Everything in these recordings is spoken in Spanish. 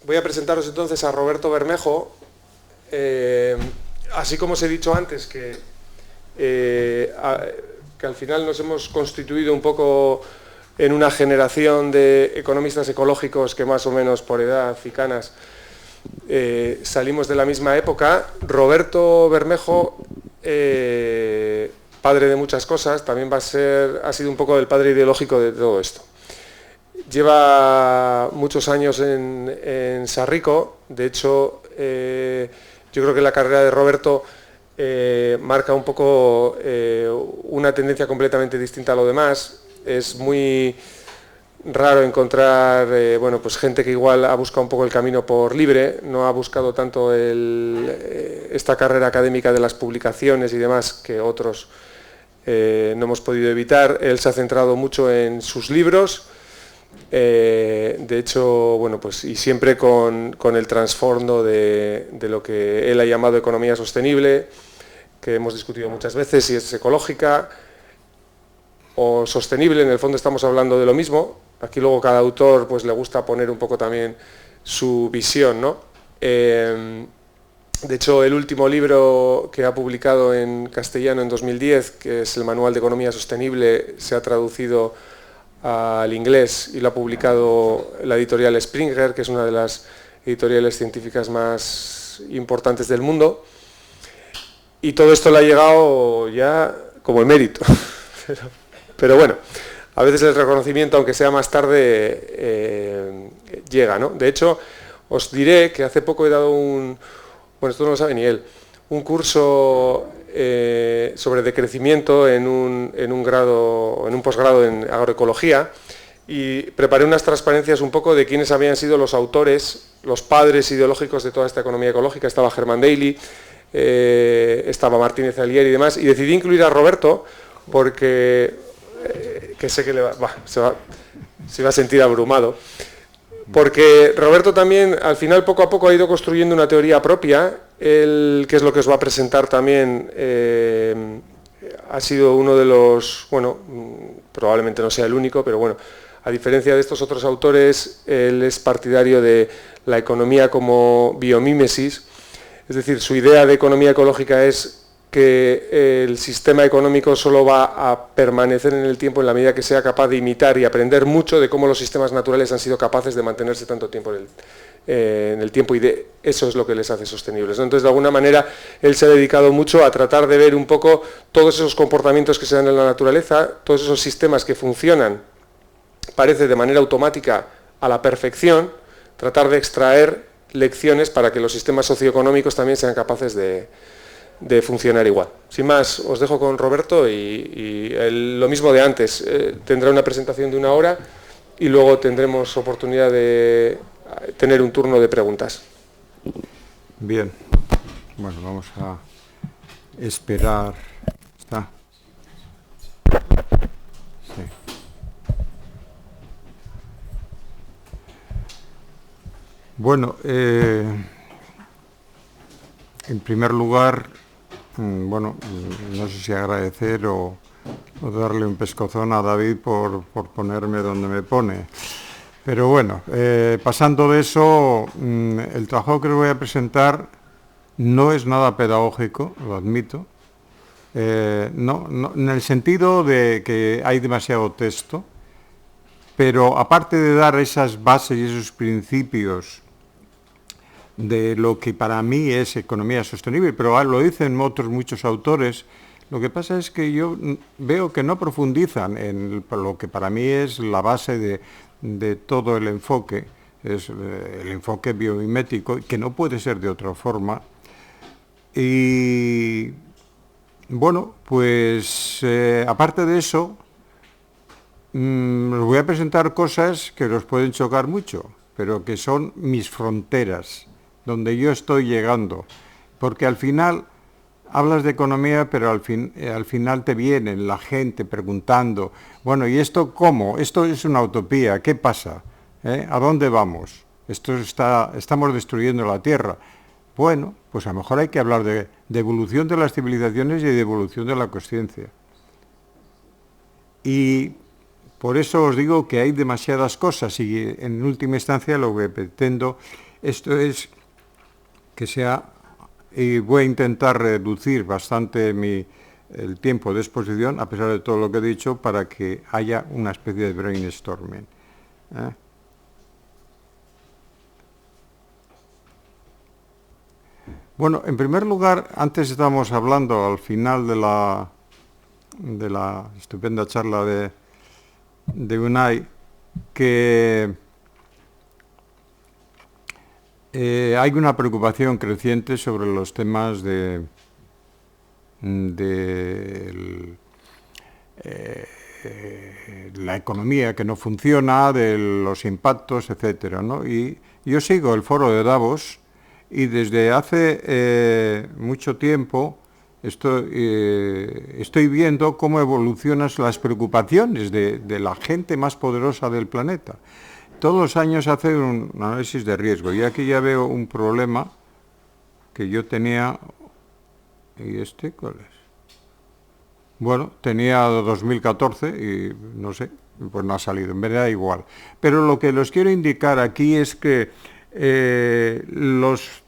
voy a presentaros entonces a Roberto Bermejo. Así como os he dicho antes que al final nos hemos constituido un poco en una generación de economistas ecológicos que más o menos por edad y canas salimos de la misma época. Roberto Bermejo, padre de muchas cosas, también ha sido un poco el padre ideológico de todo esto. Lleva muchos años en Sarrico. De hecho, yo creo que la carrera de Roberto marca un poco una tendencia completamente distinta a lo demás. Es muy raro encontrar bueno, pues gente que igual ha buscado un poco el camino por libre, no ha buscado tanto esta carrera académica de las publicaciones y demás que otros no hemos podido evitar. Él se ha centrado mucho en sus libros. De hecho, bueno, pues y siempre con el trasfondo de lo que él ha llamado economía sostenible, que hemos discutido muchas veces, si es ecológica o sostenible. En el fondo estamos hablando de lo mismo. Aquí luego cada autor pues le gusta poner un poco también su visión, ¿no? De hecho, el último libro que ha publicado en castellano en 2010, que es el Manual de Economía Sostenible, se ha traducido al inglés y lo ha publicado la editorial Springer, que es una de las editoriales científicas más importantes del mundo. Y todo esto le ha llegado ya como emérito. Pero bueno, a veces el reconocimiento, aunque sea más tarde, llega, ¿no? De hecho, os diré que hace poco he dado bueno, esto no lo sabe ni él, un curso sobre decrecimiento en un posgrado en agroecología, y preparé unas transparencias un poco de quiénes habían sido los autores, los padres ideológicos de toda esta economía ecológica. Estaba Herman Daly, estaba Martínez Alier y demás, y decidí incluir a Roberto porque que sé que se va a sentir abrumado, porque Roberto también al final poco a poco ha ido construyendo una teoría propia. Él, que es lo que os va a presentar también, ha sido uno de los, bueno, probablemente no sea el único, pero bueno, a diferencia de estos otros autores, él es partidario de la economía como biomímesis. Es decir, su idea de economía ecológica es que el sistema económico solo va a permanecer en el tiempo en la medida que sea capaz de imitar y aprender mucho de cómo los sistemas naturales han sido capaces de mantenerse tanto tiempo en el tiempo, y de eso es lo que les hace sostenibles, ¿no? Entonces, de alguna manera, él se ha dedicado mucho a tratar de ver un poco todos esos comportamientos que se dan en la naturaleza, todos esos sistemas que funcionan, parece de manera automática, a la perfección, tratar de extraer lecciones para que los sistemas socioeconómicos también sean capaces de funcionar igual. Sin más, os dejo con Roberto y lo mismo de antes. Tendrá una presentación de 1 hora y luego tendremos oportunidad de tener un turno de preguntas. Bien, bueno, vamos a esperar. ¿Está? Sí. Bueno, en primer lugar, bueno, no sé si agradecer o darle un pescozón a David por ponerme donde me pone. Pero bueno, pasando de eso, el trabajo que os voy a presentar no es nada pedagógico, lo admito. No, en el sentido de que hay demasiado texto, pero aparte de dar esas bases y esos principios de lo que para mí es economía sostenible, pero lo dicen otros muchos autores, lo que pasa es que yo veo que no profundizan en lo que para mí es la base de todo el enfoque, es el enfoque biomimético, que no puede ser de otra forma. Y bueno, pues aparte de eso, os voy a presentar cosas que os pueden chocar mucho, pero que son mis fronteras, donde yo estoy llegando, porque al final hablas de economía, pero al final te viene la gente preguntando, bueno, ¿y esto cómo? Esto es una utopía, ¿qué pasa? ¿A dónde vamos? Estamos destruyendo la Tierra. Bueno, pues a lo mejor hay que hablar de evolución de las civilizaciones y de evolución de la consciencia. Y por eso os digo que hay demasiadas cosas, y en última instancia lo que pretendo Esto es que sea, y voy a intentar reducir bastante el tiempo de exposición, a pesar de todo lo que he dicho, para que haya una especie de brainstorming. Bueno, en primer lugar, antes estábamos hablando al final de la estupenda charla de Unai, que hay una preocupación creciente sobre los temas de la economía que no funciona, de los impactos, etcétera, ¿no? Y yo sigo el foro de Davos y desde hace mucho tiempo estoy viendo cómo evolucionan las preocupaciones de la gente más poderosa del planeta. Todos los años hace un análisis de riesgo y aquí ya veo un problema que yo tenía. ¿Y este cuál es? Bueno, tenía 2014 y no sé, pues no ha salido, en verdad igual. Pero lo que les quiero indicar aquí es que los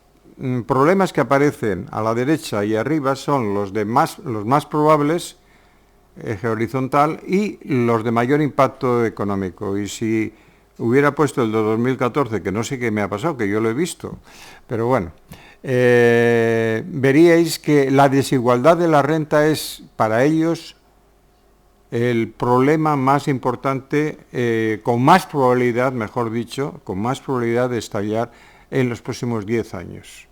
problemas que aparecen a la derecha y arriba son los más probables, eje horizontal, y los de mayor impacto económico. Y si hubiera puesto el de 2014, que no sé qué me ha pasado, que yo lo he visto, pero bueno, veríais que la desigualdad de la renta es para ellos el problema más importante, con más probabilidad, mejor dicho, con más probabilidad de estallar en los próximos 10 años.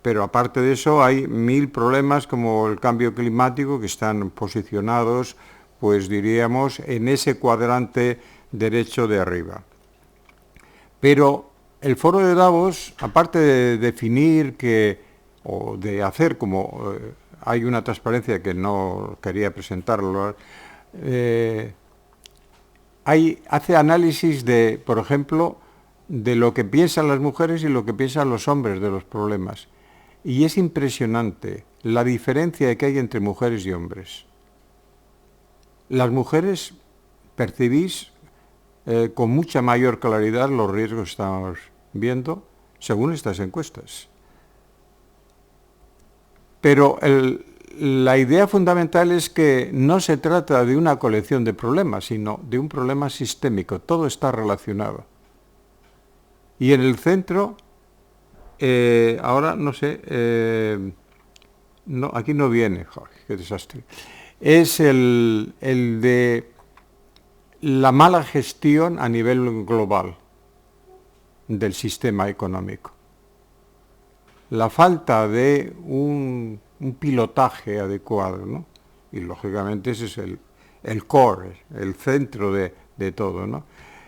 Pero aparte de eso hay 1000 problemas como el cambio climático que están posicionados, pues diríamos, en ese cuadrante derecho de arriba. Pero el foro de Davos, aparte de definir o de hacer como hay una transparencia que no quería presentarlo, hace análisis de, por ejemplo, de lo que piensan las mujeres y lo que piensan los hombres de los problemas. Y es impresionante la diferencia que hay entre mujeres y hombres. Las mujeres percibís con mucha mayor claridad los riesgos que estamos viendo según estas encuestas. Pero la idea fundamental es que no se trata de una colección de problemas, sino de un problema sistémico. Todo está relacionado. Y en el centro, ahora no sé, no, aquí no viene, joder, qué desastre. Es el de la mala gestión a nivel global del sistema económico. La falta de un pilotaje adecuado, ¿no? Y lógicamente ese es el core, el centro de todo, ¿no?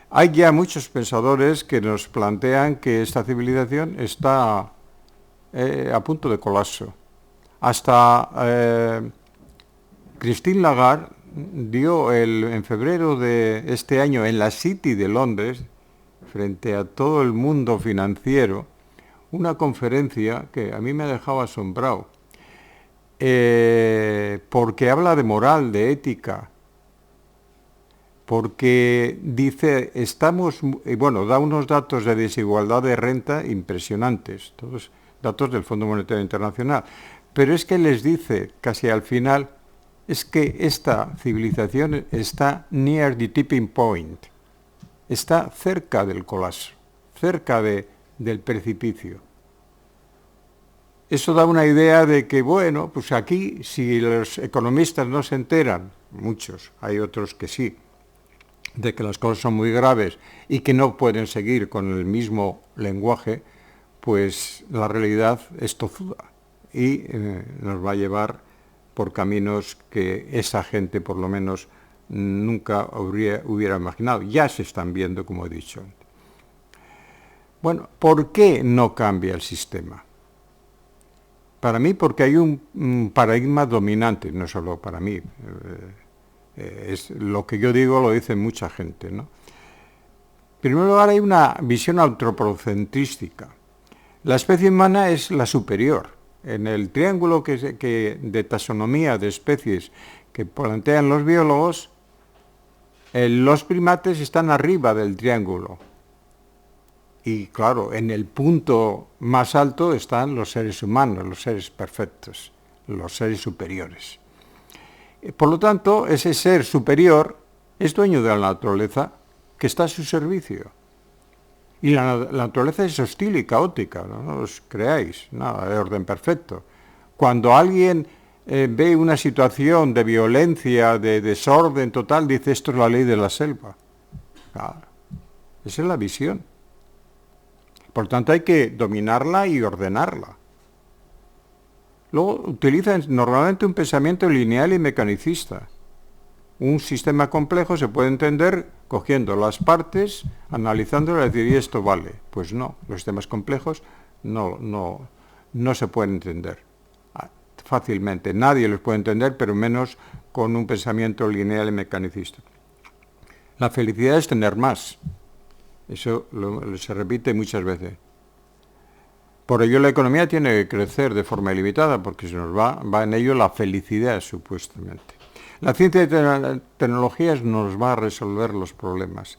Hay ya muchos pensadores que nos plantean que esta civilización está a punto de colapso. Hasta Christine Lagarde dio en febrero de este año en la City de Londres, frente a todo el mundo financiero, una conferencia que a mí me ha dejado asombrado, porque habla de moral, de ética, porque dice, da unos datos de desigualdad de renta impresionantes, todos datos del Fondo Monetario Internacional, pero es que les dice casi al final, es que esta civilización está near the tipping point, está cerca del colapso, cerca del precipicio. Eso da una idea de que, bueno, pues aquí, si los economistas no se enteran, muchos, hay otros que sí, de que las cosas son muy graves y que no pueden seguir con el mismo lenguaje, pues la realidad es tozuda y nos va a llevar por caminos que esa gente, por lo menos, nunca hubiera imaginado. Ya se están viendo, como he dicho. Bueno, ¿por qué no cambia el sistema? Para mí, porque hay un paradigma dominante, no solo para mí. Es lo que yo digo, lo dice mucha gente, ¿no? En primer lugar, hay una visión antropocentrística. La especie humana es la superior. En el triángulo de taxonomía de especies que plantean los biólogos, los primates están arriba del triángulo. Y claro, en el punto más alto están los seres humanos, los seres perfectos, los seres superiores. Por lo tanto, ese ser superior es dueño de la naturaleza que está a su servicio. Y la naturaleza es hostil y caótica, no os creáis, nada de orden perfecto. Cuando alguien ve una situación de violencia, de desorden total, dice esto es la ley de la selva. Claro, esa es la visión. Por tanto, hay que dominarla y ordenarla. Luego utilizan normalmente un pensamiento lineal y mecanicista. Un sistema complejo se puede entender cogiendo las partes, analizándolas y decir, y esto vale. Pues no, los sistemas complejos no se pueden entender fácilmente. Nadie los puede entender, pero menos con un pensamiento lineal y mecanicista. La felicidad es tener más. Eso se repite muchas veces. Por ello la economía tiene que crecer de forma ilimitada, porque se nos va en ello la felicidad, supuestamente. La ciencia y tecnologías nos va a resolver los problemas.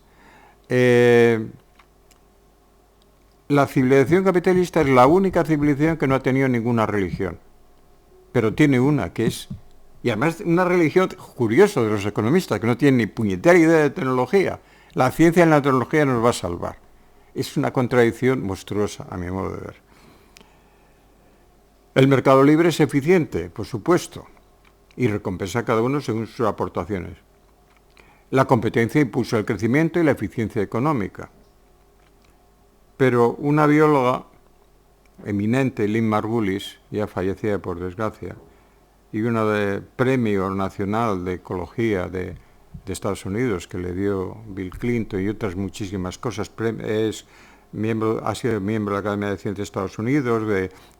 La civilización capitalista es la única civilización que no ha tenido ninguna religión. Pero tiene una, que es... Y además una religión, curioso de los economistas, que no tienen ni puñetera idea de tecnología. La ciencia y la tecnología nos va a salvar. Es una contradicción monstruosa, a mi modo de ver. El mercado libre es eficiente, por supuesto, y recompensa a cada uno según sus aportaciones. La competencia impulsa el crecimiento y la eficiencia económica. Pero una bióloga eminente, Lynn Margulis, ya fallecida por desgracia, y una de Premio Nacional de Ecología de Estados Unidos, que le dio Bill Clinton y otras muchísimas cosas, ha sido miembro de la Academia de Ciencias de Estados Unidos,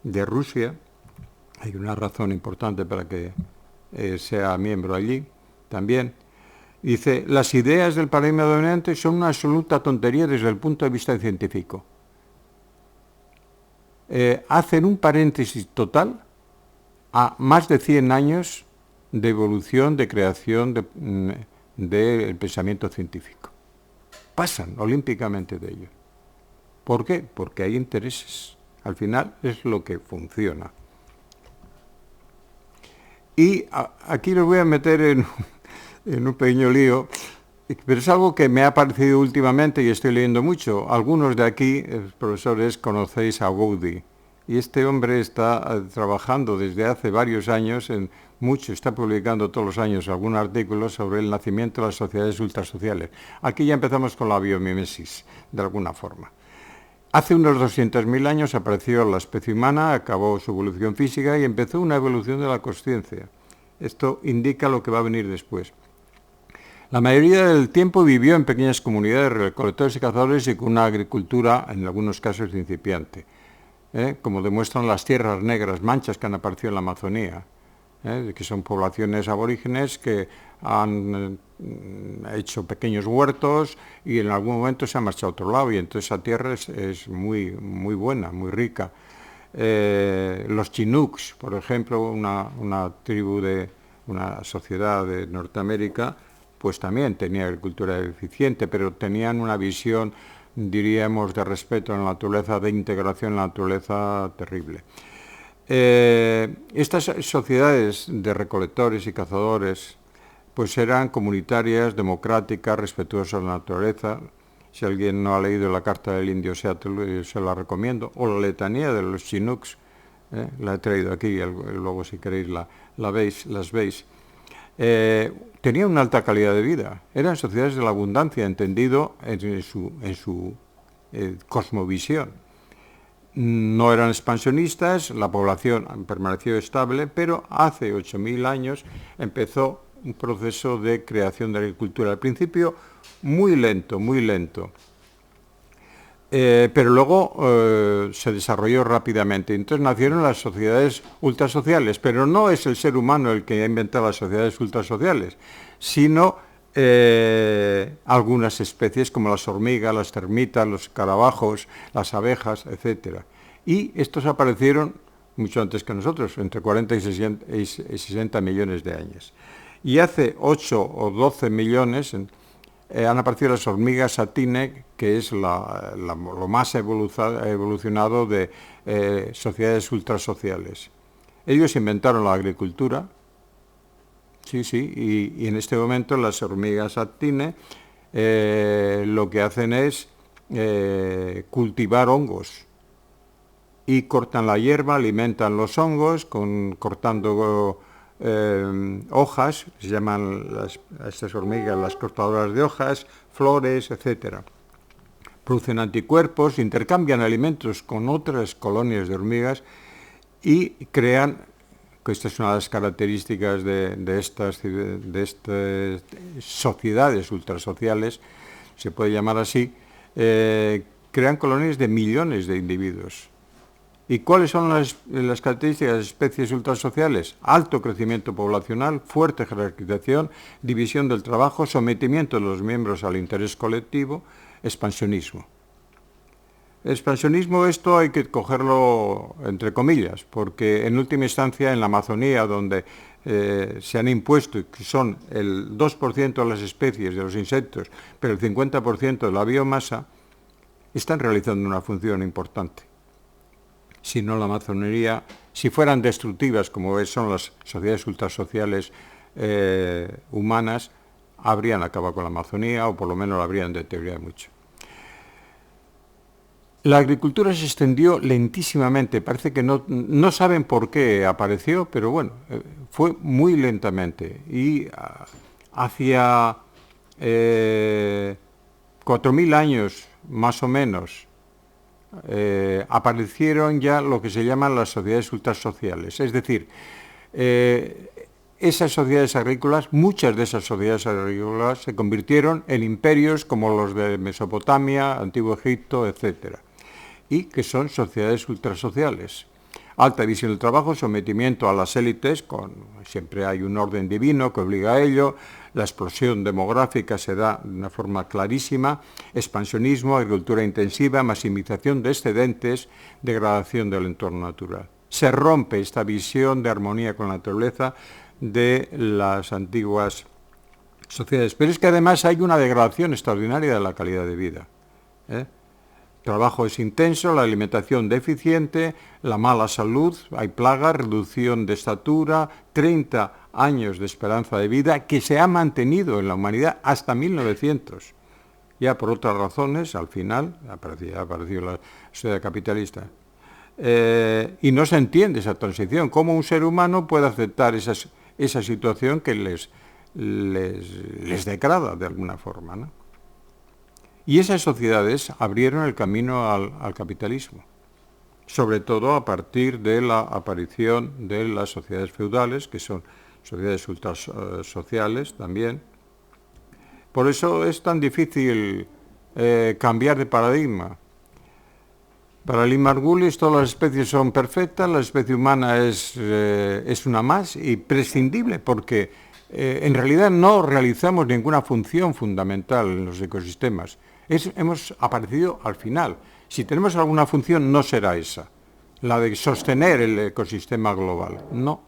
de Rusia. Hay una razón importante para que sea miembro allí también. Dice, las ideas del paradigma dominante son una absoluta tontería desde el punto de vista científico. Hacen un paréntesis total a más de 100 años de evolución, de creación del pensamiento científico. Pasan olímpicamente de ello. ¿Por qué? Porque hay intereses. Al final es lo que funciona. Y aquí los voy a meter en un pequeño lío, pero es algo que me ha parecido últimamente y estoy leyendo mucho. Algunos de aquí, profesores, conocéis a Gowdy. Y este hombre está trabajando desde hace varios años está publicando todos los años algún artículo sobre el nacimiento de las sociedades ultrasociales. Aquí ya empezamos con la biomimesis, de alguna forma. Hace unos 200.000 años apareció la especie humana, acabó su evolución física y empezó una evolución de la consciencia. Esto indica lo que va a venir después. La mayoría del tiempo vivió en pequeñas comunidades de recolectores y cazadores y con una agricultura, en algunos casos, incipiente. Como demuestran las tierras negras, manchas que han aparecido en la Amazonía, que son poblaciones aborígenes que han hecho pequeños huertos y en algún momento se han marchado a otro lado y entonces esa tierra es muy, muy buena, muy rica. Los Chinooks, por ejemplo, una tribu de una sociedad de Norteamérica, pues también tenía agricultura eficiente, pero tenían una visión, diríamos, de respeto a la naturaleza, de integración en la naturaleza terrible. Estas sociedades de recolectores y cazadores pues eran comunitarias, democráticas, respetuosas de la naturaleza. Si alguien no ha leído la Carta del Indio Seattle, se la recomiendo, o la letanía de los Chinooks, la he traído aquí, luego si queréis las veis. Tenían una alta calidad de vida, eran sociedades de la abundancia, entendido en su cosmovisión. No eran expansionistas, la población permaneció estable, pero hace 8.000 años empezó un proceso de creación de agricultura. Al principio muy lento, pero luego se desarrolló rápidamente. Entonces nacieron las sociedades ultrasociales, pero no es el ser humano el que ha inventado las sociedades ultrasociales, sino algunas especies como las hormigas, las termitas, los escarabajos, las abejas, etc. Y estos aparecieron mucho antes que nosotros, entre 40 y 60 millones de años. Y hace 8 o 12 millones han aparecido las hormigas Satine, que es lo más evolucionado de sociedades ultrasociales. Ellos inventaron la agricultura, sí, y en este momento las hormigas Satine lo que hacen es cultivar hongos y cortan la hierba, alimentan los hongos cortando hojas, se llaman a estas hormigas las cortadoras de hojas, flores, etcétera. Producen anticuerpos, intercambian alimentos con otras colonias de hormigas y crean, que esta es una de las características de estas sociedades ultrasociales, se puede llamar así, crean colonias de millones de individuos. ¿Y cuáles son las características de las especies ultrasociales? Alto crecimiento poblacional, fuerte jerarquización, división del trabajo, sometimiento de los miembros al interés colectivo, expansionismo. Expansionismo, esto hay que cogerlo entre comillas, porque en última instancia en la Amazonía, donde se han impuesto, que son el 2% de las especies de los insectos, pero el 50% de la biomasa, están realizando una función importante. Si no, la Amazonía, si fueran destructivas como son las sociedades ultrasociales humanas, habrían acabado con la Amazonía o por lo menos la habrían deteriorado mucho. La agricultura se extendió lentísimamente, parece que no saben por qué apareció, pero bueno, fue muy lentamente. Y hacia 4.000 años, más o menos, aparecieron ya lo que se llaman las sociedades ultrasociales. Es decir, esas sociedades agrícolas, muchas de esas sociedades agrícolas se convirtieron en imperios como los de Mesopotamia, Antiguo Egipto, etcétera, y que son sociedades ultrasociales. Alta visión del trabajo, sometimiento a las élites, siempre hay un orden divino que obliga a ello, la explosión demográfica se da de una forma clarísima, expansionismo, agricultura intensiva, maximización de excedentes, degradación del entorno natural. Se rompe esta visión de armonía con la naturaleza de las antiguas sociedades, pero es que además hay una degradación extraordinaria de la calidad de vida. El trabajo es intenso, la alimentación deficiente, la mala salud, hay plagas, reducción de estatura, 30 años de esperanza de vida que se ha mantenido en la humanidad hasta 1900. Ya por otras razones, al final, ha aparecido la sociedad capitalista. Y no se entiende esa transición, cómo un ser humano puede aceptar esa situación que les degrada de alguna forma, ¿no? Y esas sociedades abrieron el camino al capitalismo, sobre todo a partir de la aparición de las sociedades feudales, que son sociedades ultrasociales también. Por eso es tan difícil cambiar de paradigma. Para Lee Margulis todas las especies son perfectas, la especie humana es una más y prescindible, porque en realidad no realizamos ninguna función fundamental en los ecosistemas. Hemos aparecido al final. Si tenemos alguna función, no será esa, la de sostener el ecosistema global. No.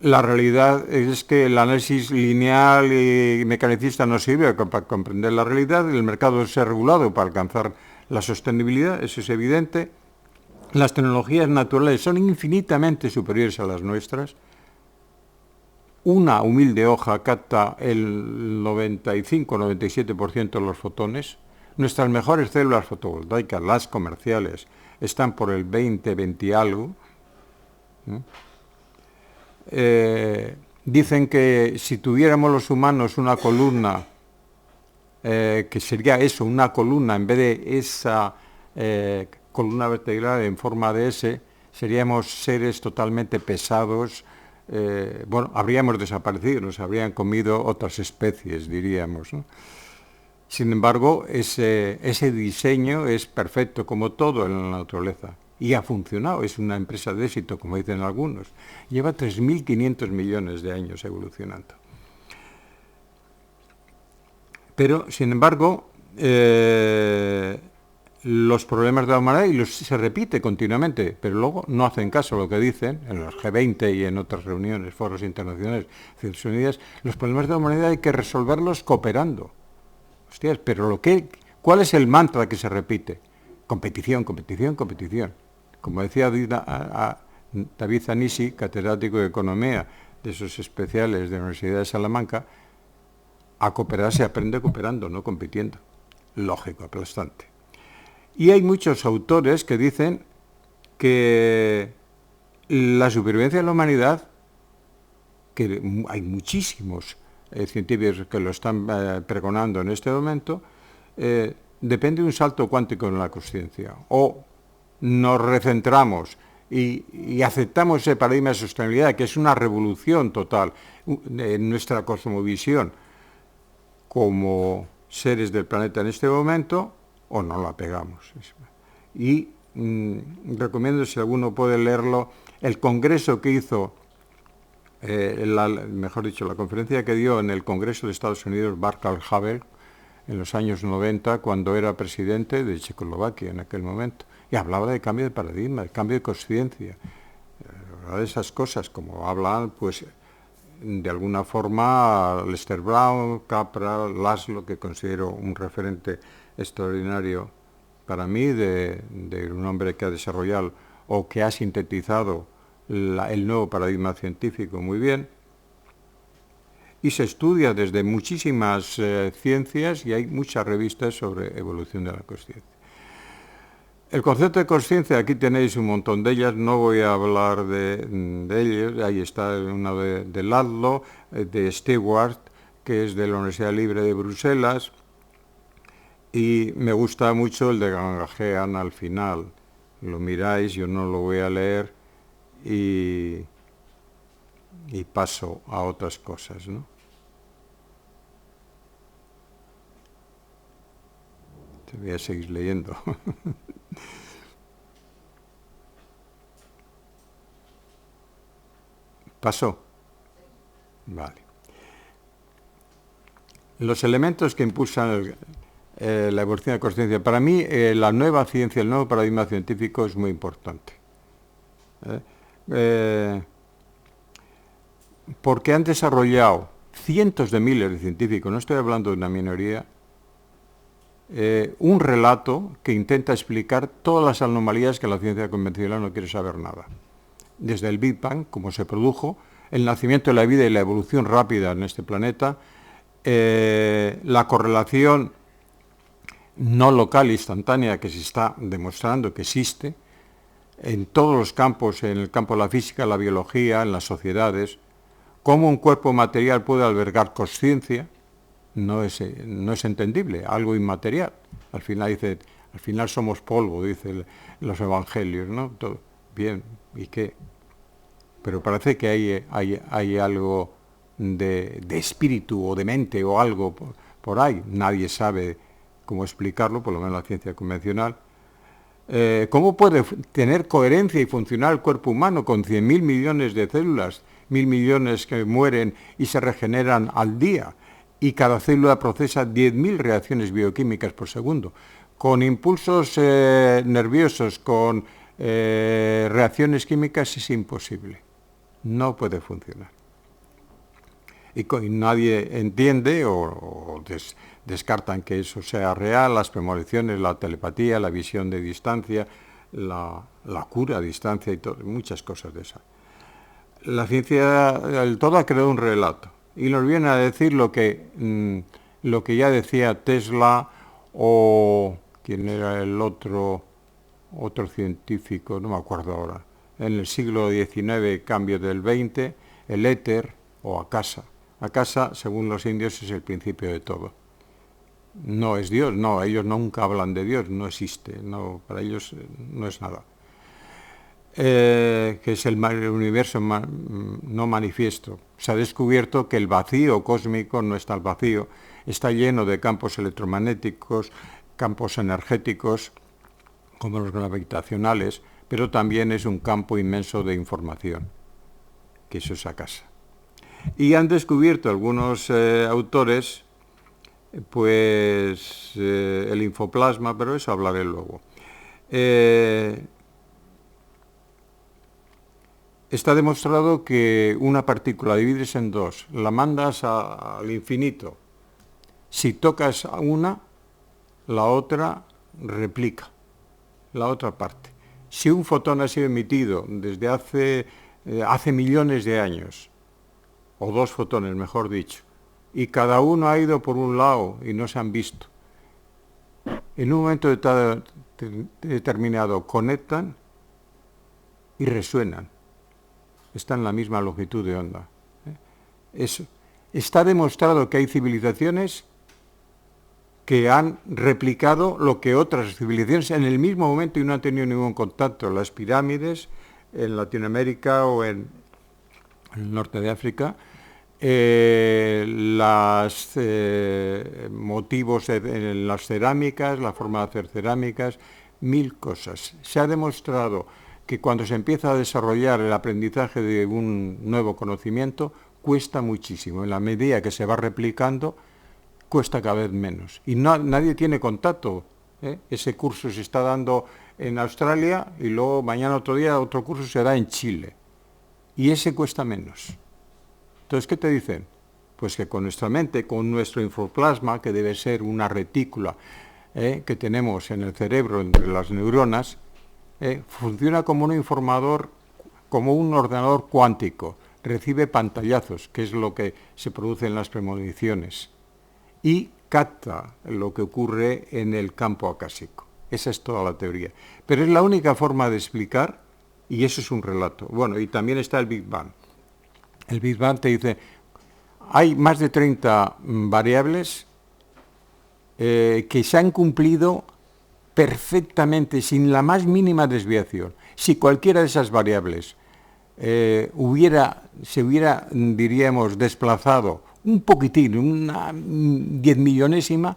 La realidad es que el análisis lineal y mecanicista no sirve para comprender la realidad. El mercado se ha regulado para alcanzar la sostenibilidad, eso es evidente. Las tecnologías naturales son infinitamente superiores a las nuestras. Una humilde hoja capta el 95-97% de los fotones. Nuestras mejores células fotovoltaicas, las comerciales, están por el 20 y algo. Dicen que si tuviéramos los humanos una columna, que sería eso, una columna, en vez de esa columna vertebral en forma de S, seríamos seres totalmente pesados. Habríamos desaparecido, nos habrían comido otras especies, diríamos, ¿no? Sin embargo, ese diseño es perfecto, como todo en la naturaleza, y ha funcionado, es una empresa de éxito, como dicen algunos. Lleva 3.500 millones de años evolucionando. Pero, sin embargo, los problemas de la humanidad y se repite continuamente, pero luego no hacen caso a lo que dicen en los G20 y en otras reuniones, foros internacionales, Naciones Unidas. Los problemas de la humanidad hay que resolverlos cooperando. Hostias, pero ¿cuál es el mantra que se repite? Competición, competición, competición. Como decía David Zanisi, catedrático de Economía de esos especiales de la Universidad de Salamanca, a cooperar se aprende cooperando, no compitiendo. Lógico, aplastante. Y hay muchos autores que dicen que la supervivencia de la humanidad, que hay muchísimos científicos que lo están pregonando en este momento, depende de un salto cuántico en la conciencia. O nos recentramos y aceptamos ese paradigma de sostenibilidad, que es una revolución total en nuestra cosmovisión como seres del planeta en este momento, o no la pegamos. Y recomiendo, si alguno puede leerlo, el congreso que hizo, la conferencia que dio en el Congreso de Estados Unidos Václav Havel en los años 90, cuando era presidente de Checoslovaquia en aquel momento, y hablaba de cambio de paradigma, de cambio de conciencia, de esas cosas, como hablan, pues, de alguna forma, Lester Brown, Capra, Laszlo, que considero un referente extraordinario para mí, de un hombre que ha desarrollado o que ha sintetizado el nuevo paradigma científico muy bien, y se estudia desde muchísimas ciencias, y hay muchas revistas sobre evolución de la conciencia. El concepto de conciencia, aquí tenéis un montón de ellas, no voy a hablar de ellas, ahí está una de Laszlo, de Stewart, que es de la Universidad Libre de Bruselas, y me gusta mucho el de Gangajean al final. Lo miráis, yo no lo voy a leer, y paso a otras cosas, ¿no? Te voy a seguir leyendo. ¿Pasó? Vale. Los elementos que impulsan la evolución de la conciencia. Para mí, la nueva ciencia, el nuevo paradigma científico es muy importante. Porque han desarrollado cientos de miles de científicos, no estoy hablando de una minoría, un relato que intenta explicar todas las anomalías que la ciencia convencional no quiere saber nada. Desde el Big Bang, como se produjo, el nacimiento de la vida y la evolución rápida en este planeta, la correlación no local instantánea que se está demostrando que existe en todos los campos, en el campo de la física, la biología, en las sociedades, cómo un cuerpo material puede albergar conciencia, no es entendible, algo inmaterial. Al final somos polvo, dicen los evangelios, ¿no? Todo. Bien, ¿y qué? Pero parece que hay algo de espíritu o de mente o algo por ahí. Nadie sabe cómo explicarlo, por lo menos la ciencia convencional. ¿Cómo puede tener coherencia y funcionar el cuerpo humano con 100.000 millones de células, 1.000 millones que mueren y se regeneran al día? Y cada célula procesa 10.000 reacciones bioquímicas por segundo, con impulsos nerviosos, con reacciones químicas. Es imposible, no puede funcionar. Y nadie entiende o descartan que eso sea real, las premoniciones, la telepatía, la visión de distancia, la cura a distancia y muchas cosas de esas. La ciencia del todo ha creado un relato y nos viene a decir lo que ya decía Tesla, o quién era el otro científico, no me acuerdo ahora, en el siglo XIX, cambio del XX, el éter o Akasa. Akasa, según los indios, es el principio de todo. No es Dios, no, ellos nunca hablan de Dios, no existe, no, para ellos no es nada. Que es el universo no manifiesto. Se ha descubierto que el vacío cósmico no está al vacío, está lleno de campos electromagnéticos, campos energéticos, como los gravitacionales, pero también es un campo inmenso de información, que eso es Akasa. Y han descubierto algunos autores pues el infoplasma, pero eso hablaré luego. Está demostrado que una partícula divides en dos, la mandas al infinito. Si tocas a una, la otra replica, la otra parte. Si un fotón ha sido emitido desde hace millones de años, o dos fotones, mejor dicho, y cada uno ha ido por un lado y no se han visto, en un momento determinado conectan y resuenan. Están en la misma longitud de onda. Eso. Está demostrado que hay civilizaciones que han replicado lo que otras civilizaciones en el mismo momento y no han tenido ningún contacto. Las pirámides en Latinoamérica o en el norte de África, los motivos en las cerámicas, la forma de hacer cerámicas, mil cosas. Se ha demostrado que cuando se empieza a desarrollar el aprendizaje de un nuevo conocimiento, cuesta muchísimo. En la medida que se va replicando, cuesta cada vez menos. Y nadie tiene contacto. Ese curso se está dando en Australia y luego mañana otro día otro curso se da en Chile. Y ese cuesta menos. Entonces, ¿qué te dicen? Pues que con nuestra mente, con nuestro infoplasma, que debe ser una retícula que tenemos en el cerebro entre las neuronas, funciona como un informador, como un ordenador cuántico. Recibe pantallazos, que es lo que se produce en las premoniciones, y capta lo que ocurre en el campo acásico. Esa es toda la teoría. Pero es la única forma de explicar, y eso es un relato. Bueno, y también está el Big Bang. El Big Bang te dice, hay más de 30 variables que se han cumplido perfectamente, sin la más mínima desviación. Si cualquiera de esas variables se hubiera, diríamos, desplazado un poquitín, una 10 millonésima,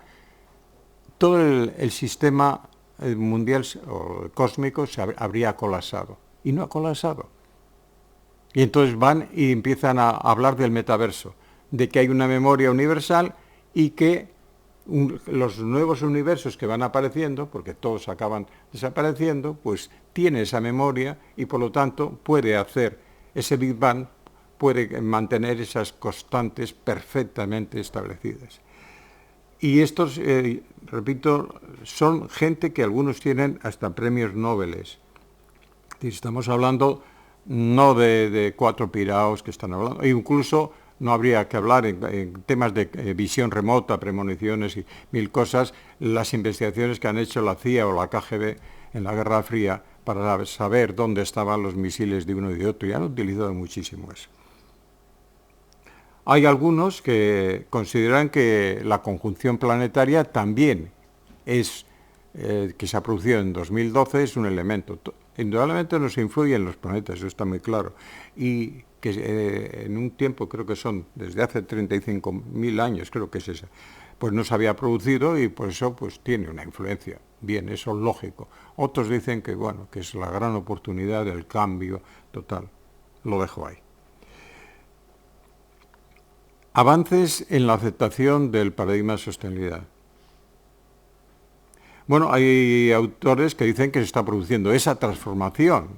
todo el sistema mundial o cósmico se habría colapsado. Y no ha colapsado. Y entonces van y empiezan a hablar del metaverso, de que hay una memoria universal y que los nuevos universos que van apareciendo, porque todos acaban desapareciendo, pues tiene esa memoria y por lo tanto puede hacer ese Big Bang, puede mantener esas constantes perfectamente establecidas. Y estos, repito, son gente que algunos tienen hasta premios Nobel. Estamos hablando no de cuatro piraos que están hablando, e incluso no habría que hablar en temas de visión remota, premoniciones y mil cosas, las investigaciones que han hecho la CIA o la KGB en la Guerra Fría para saber dónde estaban los misiles de uno y de otro, y han utilizado muchísimo eso. Hay algunos que consideran que la conjunción planetaria también es, que se ha producido en 2012, es un elemento. Indudablemente nos influyen los planetas, eso está muy claro. Y que en un tiempo, creo que son desde hace 35.000 años, creo que es esa, pues no se había producido y por eso pues tiene una influencia. Bien, eso es lógico. Otros dicen que, bueno, que es la gran oportunidad del cambio total. Lo dejo ahí. Avances en la aceptación del paradigma de sostenibilidad. Bueno, hay autores que dicen que se está produciendo esa transformación.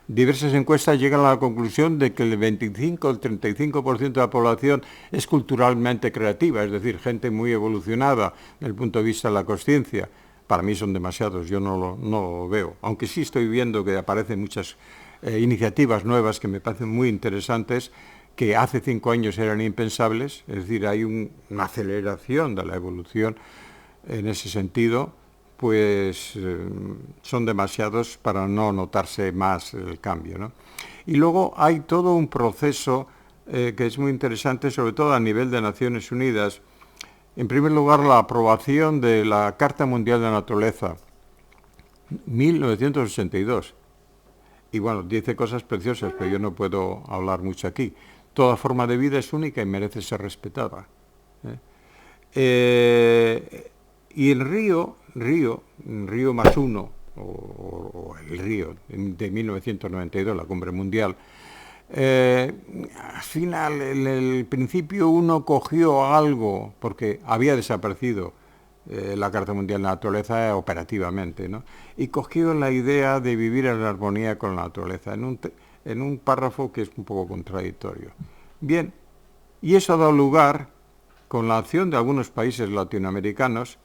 Diversas encuestas llegan a la conclusión de que el 25 o el 35% de la población es culturalmente creativa, es decir, gente muy evolucionada desde el punto de vista de la consciencia. Para mí son demasiados, yo no lo veo, aunque sí estoy viendo que aparecen muchas iniciativas nuevas que me parecen muy interesantes, que hace 5 años eran impensables, es decir, hay una aceleración de la evolución en ese sentido, pues son demasiados para no notarse más el cambio, ¿no? Y luego hay todo un proceso que es muy interesante, sobre todo a nivel de Naciones Unidas. En primer lugar, la aprobación de la Carta Mundial de la Naturaleza, 1982. Y bueno, dice cosas preciosas, pero yo no puedo hablar mucho aquí. Toda forma de vida es única y merece ser respetada. Y el Río +1, o el Río de 1992, la Cumbre Mundial, Al final, en el principio uno cogió algo, porque había desaparecido la Carta Mundial de la Naturaleza operativamente, ¿no? Y cogió la idea de vivir en armonía con la naturaleza, en un párrafo que es un poco contradictorio. Bien, y eso ha dado lugar, con la acción de algunos países latinoamericanos,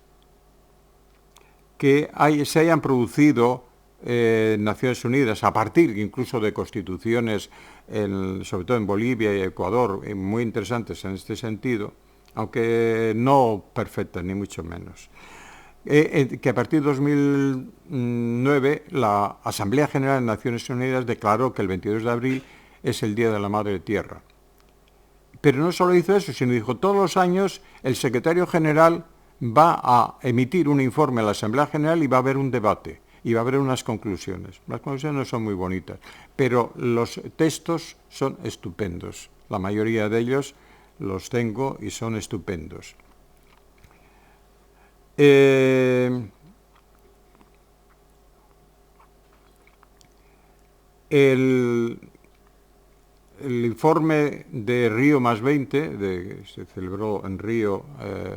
que se hayan producido Naciones Unidas, a partir incluso de constituciones, sobre todo en Bolivia y Ecuador, muy interesantes en este sentido, aunque no perfectas, ni mucho menos. Que a partir de 2009 la Asamblea General de Naciones Unidas declaró que el 22 de abril es el Día de la Madre Tierra. Pero no solo hizo eso, sino dijo, todos los años el secretario general va a emitir un informe a la Asamblea General y va a haber un debate, y va a haber unas conclusiones. Las conclusiones no son muy bonitas, pero los textos son estupendos. La mayoría de ellos los tengo y son estupendos. El informe de Río +20, se celebró en Río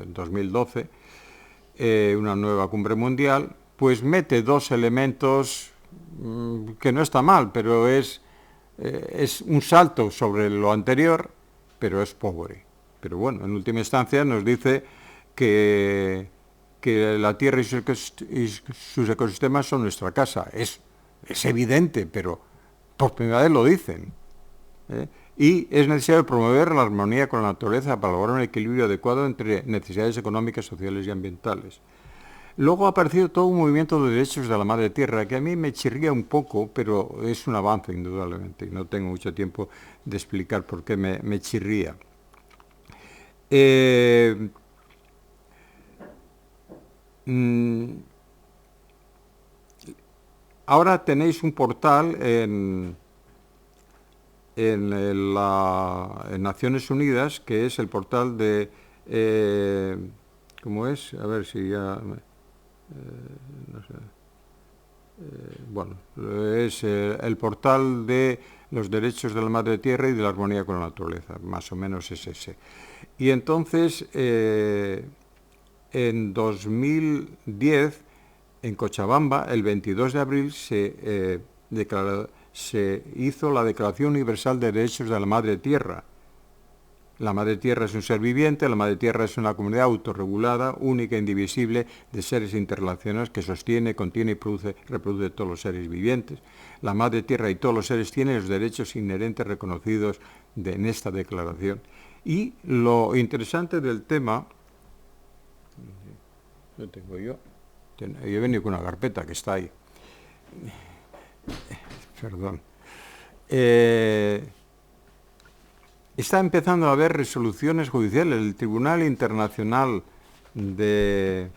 2012, una nueva cumbre mundial, pues mete dos elementos que no está mal, pero es un salto sobre lo anterior, pero es pobre. Pero bueno, en última instancia nos dice que la Tierra y sus ecosistemas son nuestra casa. Es evidente, pero por primera vez lo dicen. Y es necesario promover la armonía con la naturaleza para lograr un equilibrio adecuado entre necesidades económicas, sociales y ambientales. Luego ha aparecido todo un movimiento de derechos de la madre tierra que a mí me chirría un poco, pero es un avance indudablemente y no tengo mucho tiempo de explicar por qué me chirría. Ahora tenéis un portal en Naciones Unidas, que es el portal de... ¿cómo es? A ver si ya... no sé. Bueno, es el portal de los derechos de la madre tierra y de la armonía con la naturaleza, más o menos es ese. Y entonces, en 2010, en Cochabamba, el 22 de abril, se hizo la Declaración Universal de Derechos de la Madre Tierra. La Madre Tierra es un ser viviente, la Madre Tierra es una comunidad autorregulada, única e indivisible, de seres interrelacionados que sostiene, contiene y reproduce todos los seres vivientes. La Madre Tierra y todos los seres tienen los derechos inherentes reconocidos en esta declaración. Y lo interesante del tema, lo tengo yo he venido con una carpeta que está ahí. Perdón. Está empezando a haber resoluciones judiciales. El Tribunal Internacional de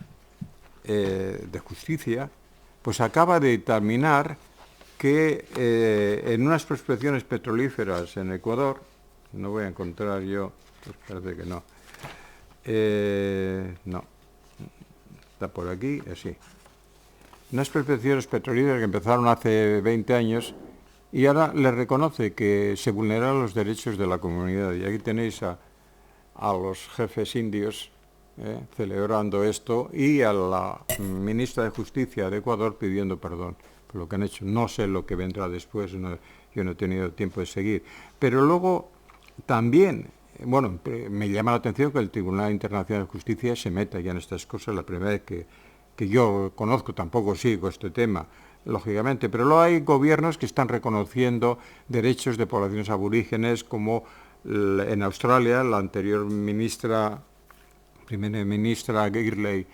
Justicia pues acaba de dictaminar que en unas prospecciones petrolíferas en Ecuador, no voy a encontrar yo, pues parece que no, no, está por aquí, así. Unas prospecciones petrolíferas que empezaron hace 20 años y ahora le reconoce que se vulneran los derechos de la comunidad. Y aquí tenéis a los jefes indios celebrando esto y a la ministra de Justicia de Ecuador pidiendo perdón por lo que han hecho. No sé lo que vendrá después, yo no he tenido tiempo de seguir. Pero luego también, bueno, me llama la atención que el Tribunal Internacional de Justicia se meta ya en estas cosas. La primera vez que yo conozco, tampoco sigo este tema, lógicamente, pero luego hay gobiernos que están reconociendo derechos de poblaciones aborígenes, como en Australia, la anterior primera ministra Gilley,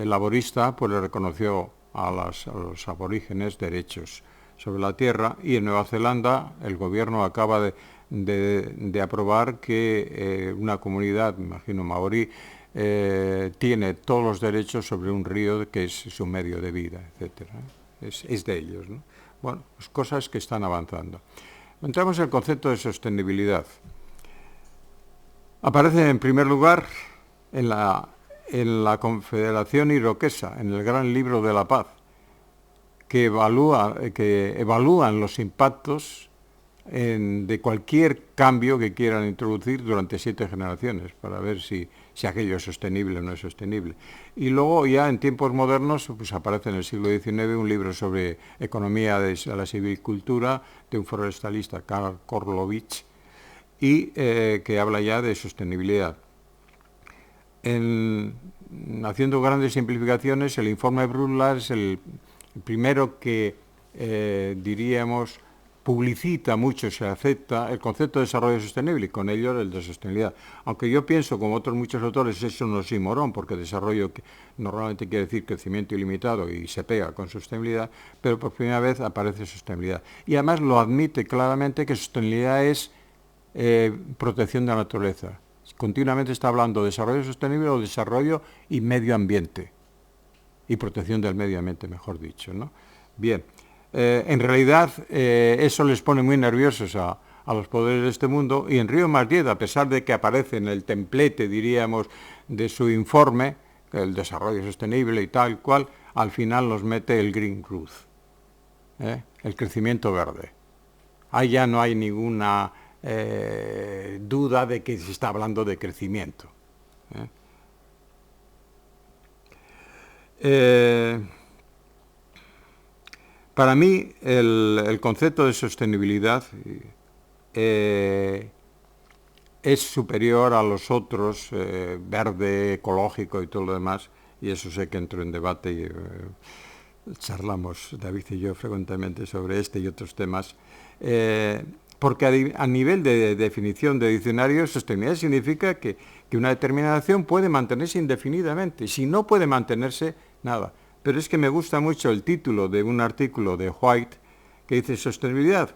laborista, pues le reconoció a los aborígenes derechos sobre la tierra, y en Nueva Zelanda el gobierno acaba de aprobar que una comunidad, me imagino maorí, tiene todos los derechos sobre un río que es su medio de vida, etcétera. Es de ellos, ¿no? Bueno, pues cosas que están avanzando. Entramos en el concepto de sostenibilidad. Aparece en primer lugar en la Confederación Iroquesa, en el Gran Libro de la Paz, que evalúan los impactos de cualquier cambio que quieran introducir durante 7 generaciones, para ver si aquello es sostenible o no es sostenible. Y luego ya en tiempos modernos pues aparece en el siglo XIX un libro sobre economía de la silvicultura de un forestalista, Karl Korlovich, y que habla ya de sostenibilidad. Haciendo grandes simplificaciones, el informe Brundtland es el primero que, diríamos, publicita mucho, se acepta el concepto de desarrollo sostenible y con ello el de sostenibilidad. Aunque yo pienso, como otros muchos autores, eso es un oxímoron, porque desarrollo que normalmente quiere decir crecimiento ilimitado y se pega con sostenibilidad, pero por primera vez aparece sostenibilidad. Y además lo admite claramente que sostenibilidad es protección de la naturaleza. Continuamente está hablando de desarrollo sostenible o desarrollo y medio ambiente. Y protección del medio ambiente, mejor dicho, ¿no? Bien. En realidad eso les pone muy nerviosos a los poderes de este mundo, y Enrico Maciel, a pesar de que aparece en el templete, diríamos, de su informe, el desarrollo sostenible y tal cual, al final nos mete el Green Growth, el crecimiento verde. Ahí ya no hay ninguna duda de que se está hablando de crecimiento. Para mí, el concepto de sostenibilidad es superior a los otros, verde, ecológico y todo lo demás, y eso sé que entro en debate y charlamos, David y yo, frecuentemente sobre este y otros temas, porque a nivel de definición de diccionario, sostenibilidad significa que una determinación puede mantenerse indefinidamente. Si no puede mantenerse, nada. Pero es que me gusta mucho el título de un artículo de White que dice: sostenibilidad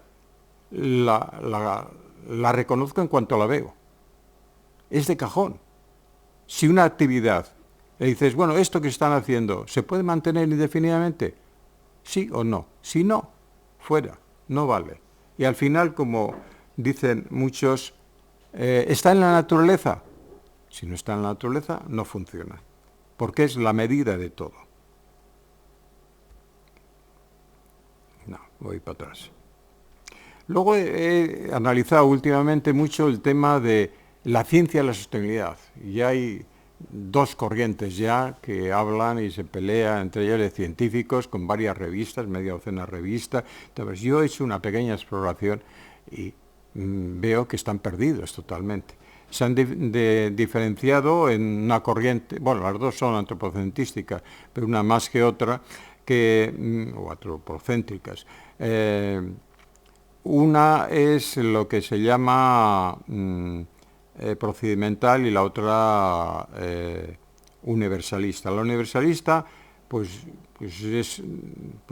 la reconozco en cuanto la veo. Es de cajón. Si una actividad le dices, bueno, esto que están haciendo, ¿se puede mantener indefinidamente? ¿Sí o no? Si no, fuera, no vale. Y al final, como dicen muchos, ¿está en la naturaleza? Si no está en la naturaleza, no funciona, porque es la medida de todo. No, voy para atrás. Luego he analizado últimamente mucho el tema de la ciencia y la sostenibilidad. Y hay dos corrientes ya que hablan y se pelean entre ellas de científicos con varias revistas, media docena de revistas. Entonces, yo he hecho una pequeña exploración y veo que están perdidos totalmente. Se han diferenciado en una corriente, bueno, las dos son antropocentrísticas, pero una más que otra, o antropocéntricas. Una es lo que se llama procedimental y la otra universalista. La universalista pues es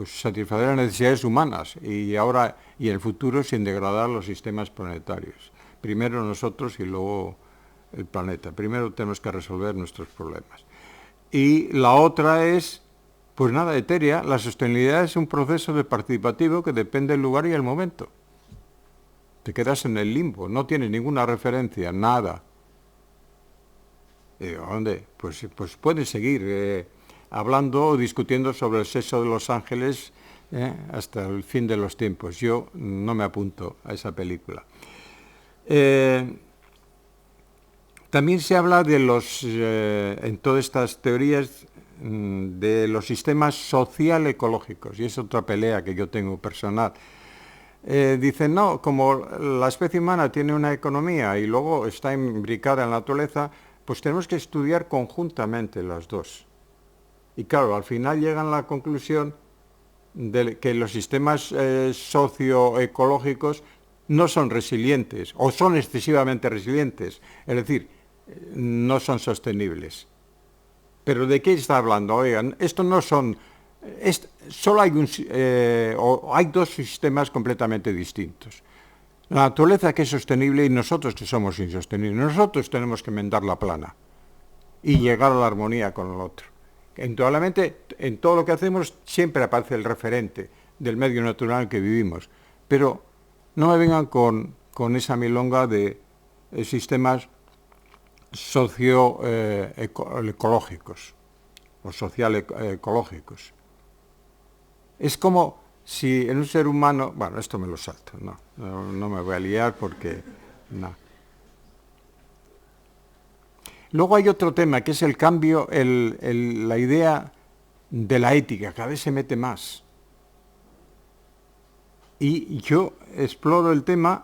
satisfacer las necesidades humanas y ahora y en el futuro sin degradar los sistemas planetarios. Primero nosotros y luego el planeta. Primero tenemos que resolver nuestros problemas. Y la otra es, pues nada, etérea. La sostenibilidad es un proceso de participativo que depende del lugar y el momento. Te quedas en el limbo, no tienes ninguna referencia, nada. ¿Dónde? Pues puedes seguir hablando o discutiendo sobre el sexo de los ángeles hasta el fin de los tiempos. Yo no me apunto a esa película. También se habla de en todas estas teorías, de los sistemas social-ecológicos, y es otra pelea que yo tengo personal. Dicen, no, como la especie humana tiene una economía y luego está imbricada en la naturaleza, pues tenemos que estudiar conjuntamente las dos. Y claro, al final llegan a la conclusión de que los sistemas socioecológicos no son resilientes o son excesivamente resilientes, es decir, no son sostenibles. ¿Pero de qué está hablando? Oigan, esto no son... solo hay dos sistemas completamente distintos. La naturaleza que es sostenible y nosotros que somos insostenibles. Nosotros tenemos que enmendar la plana y llegar a la armonía con el otro. Indudablemente, en todo lo que hacemos siempre aparece el referente del medio natural en el que vivimos. Pero no me vengan con esa milonga de sistemas socioecológicos o social ecológicos. Es como si en un ser humano, bueno, esto me lo salto, no me voy a liar porque, no. Luego hay otro tema, que es el cambio, la idea de la ética, cada vez se mete más. Y yo exploro el tema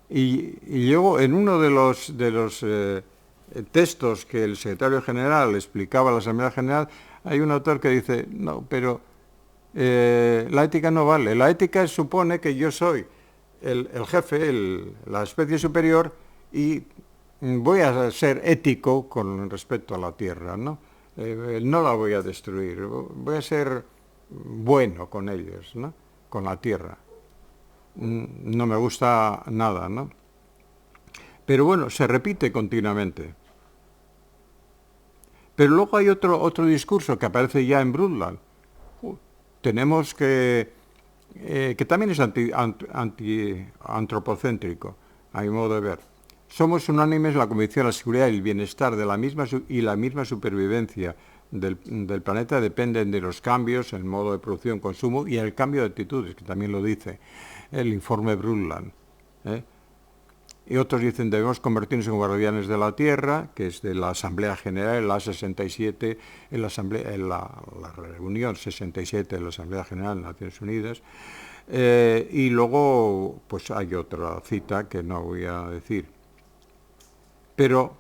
y luego en uno de los textos que el secretario general explicaba a la Asamblea General, hay un autor que dice, no, pero la ética no vale. La ética supone que yo soy el jefe, la especie superior, y voy a ser ético con respecto a la Tierra, ¿no? No la voy a destruir, voy a ser bueno con ellos, ¿no? Con la Tierra. No me gusta nada, ¿no? Pero bueno, se repite continuamente. Pero luego hay otro discurso que aparece ya en Brundtland. Tenemos que también es antropocéntrico, a mi modo de ver. Somos unánimes en la convicción, la seguridad y el bienestar de la misma supervivencia del planeta dependen de los cambios en el modo de producción, consumo y el cambio de actitudes, que también lo dice el informe Brundtland. Y otros dicen, debemos convertirnos en guardianes de la Tierra, que es de la Asamblea General, en la 67, en la reunión 67 de la Asamblea General de Naciones Unidas. Y luego, pues hay otra cita que no voy a decir. Pero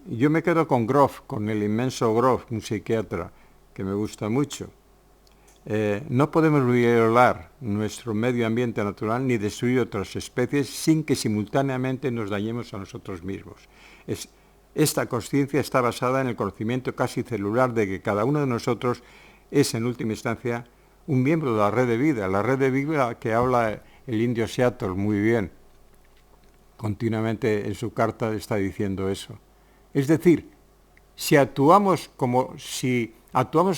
yo me quedo con Grof, con el inmenso Grof, un psiquiatra que me gusta mucho. No podemos violar nuestro medio ambiente natural ni destruir otras especies sin que simultáneamente nos dañemos a nosotros mismos. Esta conciencia está basada en el conocimiento casi celular de que cada uno de nosotros es en última instancia un miembro de la red de vida que habla el indio Seattle muy bien. Continuamente en su carta está diciendo eso. Es decir, si actuamos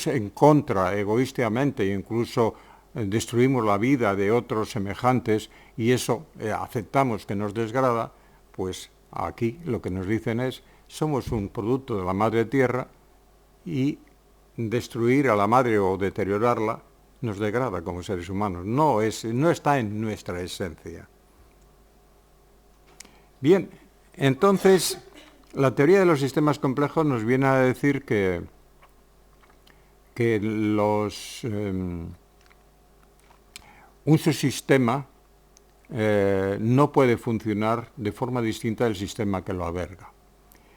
en contra egoístamente e incluso destruimos la vida de otros semejantes y eso aceptamos que nos desgrada, pues aquí lo que nos dicen es, somos un producto de la madre tierra y destruir a la madre o deteriorarla nos degrada como seres humanos, no está en nuestra esencia. Bien, entonces la teoría de los sistemas complejos nos viene a decir que un subsistema no puede funcionar de forma distinta del sistema que lo alberga.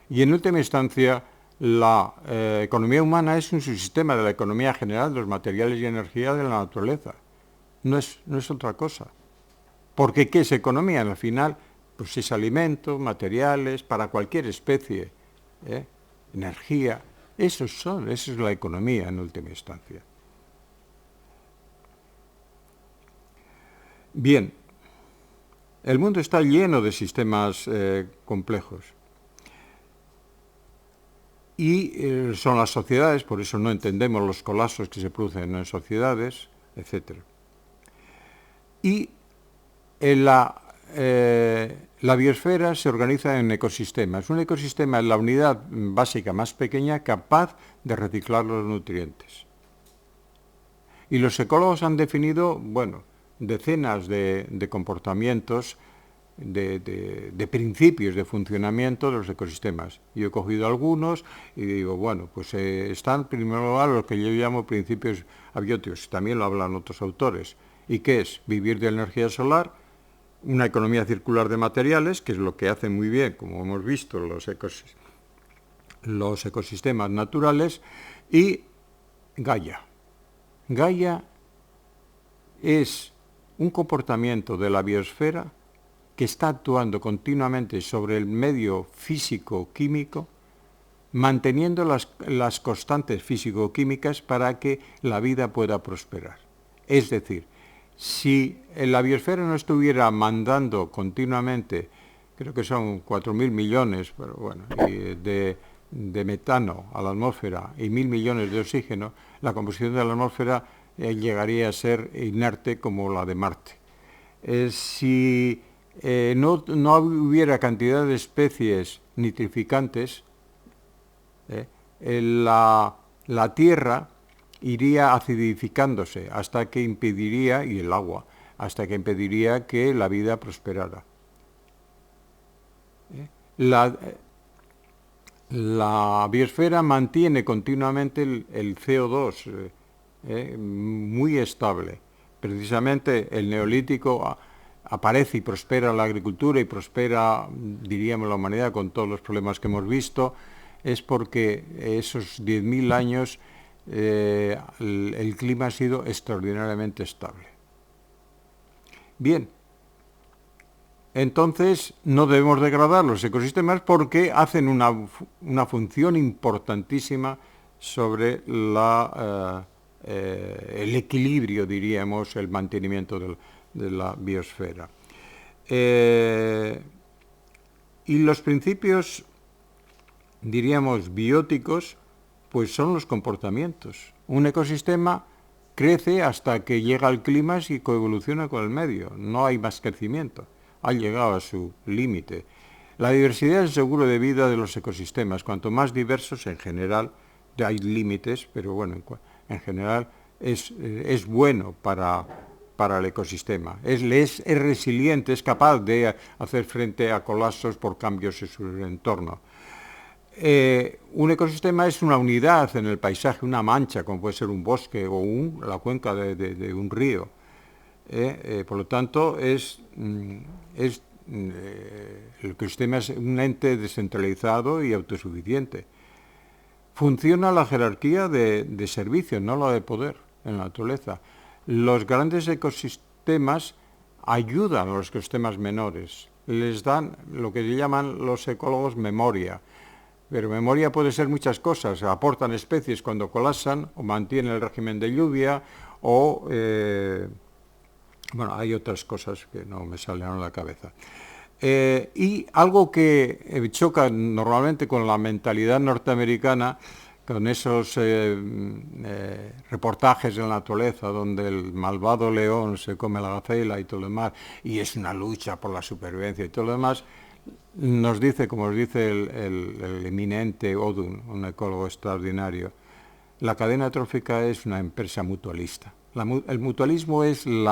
Y en última instancia, la economía humana es un subsistema de la economía general de los materiales y energía de la naturaleza. No es otra cosa. Porque ¿qué es economía? Al final, pues es alimento, materiales, para cualquier especie, energía. Eso es la economía en última instancia. Bien, el mundo está lleno de sistemas complejos. Y son las sociedades, por eso no entendemos los colapsos que se producen en sociedades, etc. Y en la biosfera se organiza en ecosistemas. Un ecosistema es la unidad básica más pequeña capaz de reciclar los nutrientes. Y los ecólogos han definido, decenas de comportamientos, de principios de funcionamiento de los ecosistemas. Yo he cogido algunos y digo, están primero los que yo llamo principios abióticos, también lo hablan otros autores. ¿Y qué es? Vivir de energía solar, una economía circular de materiales, que es lo que hacen muy bien, como hemos visto, los ecosistemas naturales, y Gaia. Gaia es un comportamiento de la biosfera que está actuando continuamente sobre el medio físico-químico, manteniendo las constantes físico-químicas para que la vida pueda prosperar. Es decir, si la biosfera no estuviera mandando continuamente, creo que son 4.000 millones de metano a la atmósfera y 1.000 millones de oxígeno, la composición de la atmósfera llegaría a ser inerte como la de Marte. Si no hubiera cantidad de especies nitrificantes, la Tierra iría acidificándose hasta que impediría, y el agua, hasta que impediría que la vida prosperara. La biosfera mantiene continuamente el CO2 muy estable. Precisamente el neolítico aparece y prospera la agricultura y prospera, diríamos, la humanidad con todos los problemas que hemos visto, es porque esos 10.000 años el clima ha sido extraordinariamente estable. Bien, entonces no debemos degradar los ecosistemas porque hacen una función importantísima sobre el equilibrio, diríamos, el mantenimiento de la biosfera. Y los principios, diríamos, bióticos, pues son los comportamientos. Un ecosistema crece hasta que llega al clímax y coevoluciona con el medio. No hay más crecimiento. Ha llegado a su límite. La diversidad es el seguro de vida de los ecosistemas. Cuanto más diversos, en general, hay límites, pero bueno, en general es bueno para el ecosistema. Es resiliente, es capaz de hacer frente a colapsos por cambios en su entorno. Un ecosistema es una unidad en el paisaje, una mancha, como puede ser un bosque o la cuenca de un río. Por lo tanto, el ecosistema es un ente descentralizado y autosuficiente. Funciona la jerarquía de servicios, no la de poder en la naturaleza. Los grandes ecosistemas ayudan a los ecosistemas menores, les dan lo que llaman los ecólogos memoria. Pero memoria puede ser muchas cosas, aportan especies cuando colapsan o mantienen el régimen de lluvia o... hay otras cosas que no me salen a la cabeza. Y algo que choca normalmente con la mentalidad norteamericana, con esos reportajes de la naturaleza donde el malvado león se come la gacela y todo lo demás, y es una lucha por la supervivencia y todo lo demás, nos dice, como nos dice el eminente Odum, un ecólogo extraordinario, la cadena trófica es una empresa mutualista. El mutualismo es el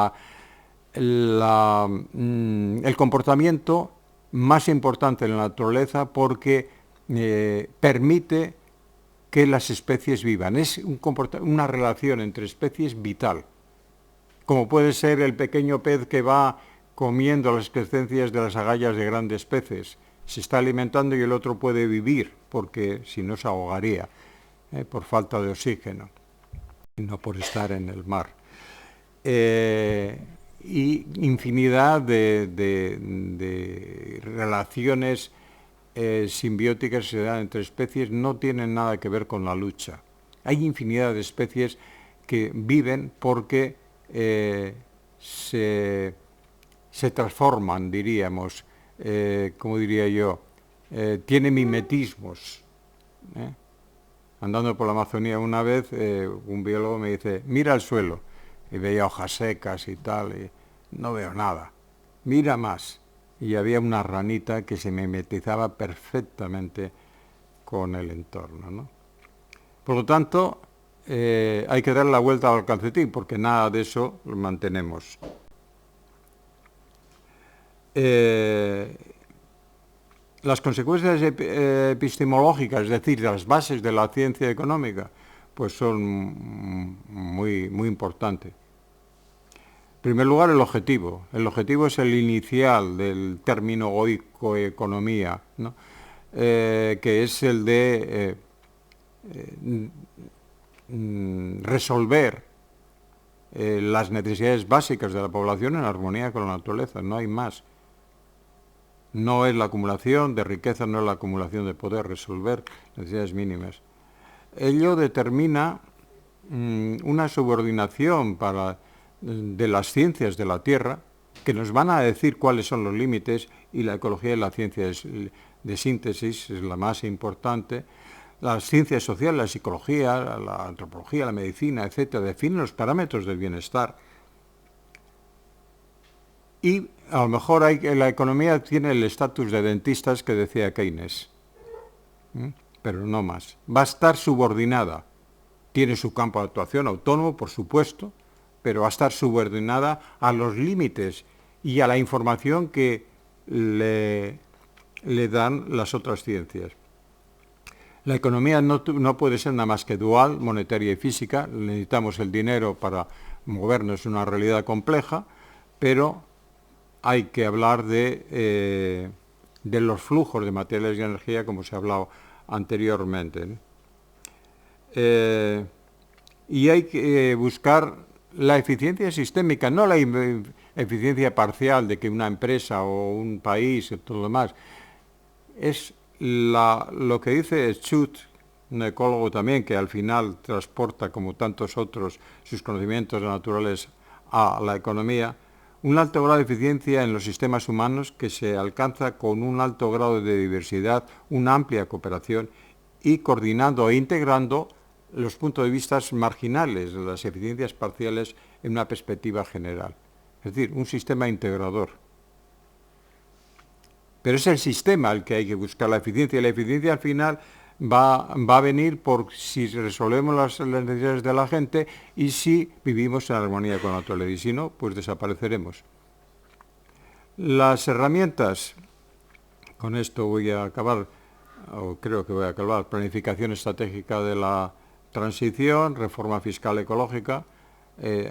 comportamiento más importante en la naturaleza porque permite que las especies vivan. Es una relación entre especies vital, como puede ser el pequeño pez que va comiendo las excrescencias de las agallas de grandes peces. Se está alimentando y el otro puede vivir, porque si no se ahogaría por falta de oxígeno, y no por estar en el mar. Y infinidad de relaciones simbióticas que se dan entre especies no tienen nada que ver con la lucha. Hay infinidad de especies que viven porque se transforman, diríamos, como diría yo, tienen mimetismos. Andando por la Amazonía una vez, un biólogo me dice, mira el suelo, y veía hojas secas y tal, y no veo nada. Mira más. Y había una ranita que se mimetizaba perfectamente con el entorno, ¿no? Por lo tanto, hay que dar la vuelta al calcetín, porque nada de eso lo mantenemos. Las consecuencias epistemológicas, es decir, las bases de la ciencia económica, pues son muy, muy importantes. En primer lugar, el objetivo. El objetivo es el inicial del término oikoeconomía, ¿no? Que es el de resolver las necesidades básicas de la población en armonía con la naturaleza, no hay más. No es la acumulación de riqueza, no es la acumulación de poder, resolver necesidades mínimas. Ello determina una subordinación de las ciencias de la Tierra, que nos van a decir cuáles son los límites, y la ecología y la ciencia de síntesis es la más importante. Las ciencias sociales, la psicología, la antropología, la medicina, etcétera, definen los parámetros del bienestar. Y a lo mejor la economía tiene el estatus de dentistas que decía Keynes, pero no más. Va a estar subordinada tiene su campo de actuación autónomo, por supuesto, pero va a estar subordinada a los límites y a la información que le dan las otras ciencias. La economía no puede ser nada más que dual, monetaria y física. Necesitamos el dinero para movernos en una realidad compleja, pero hay que hablar de los flujos de materiales y energía, como se ha hablado anteriormente, ¿no? Y hay que buscar la eficiencia sistémica, no la eficiencia parcial de que una empresa o un país y todo lo demás. Es lo que dice Schut, un ecólogo también, que al final transporta, como tantos otros, sus conocimientos naturales a la economía, un alto grado de eficiencia en los sistemas humanos que se alcanza con un alto grado de diversidad, una amplia cooperación y coordinando e integrando los puntos de vista marginales de las eficiencias parciales en una perspectiva general. Es decir, un sistema integrador. Pero es el sistema el que hay que buscar la eficiencia, y la eficiencia al final va a venir por si resolvemos las necesidades de la gente y si vivimos en armonía con la naturaleza, y si no, pues desapareceremos. Las herramientas, con esto voy a acabar, o creo que voy a acabar, planificación estratégica de la transición, reforma fiscal ecológica,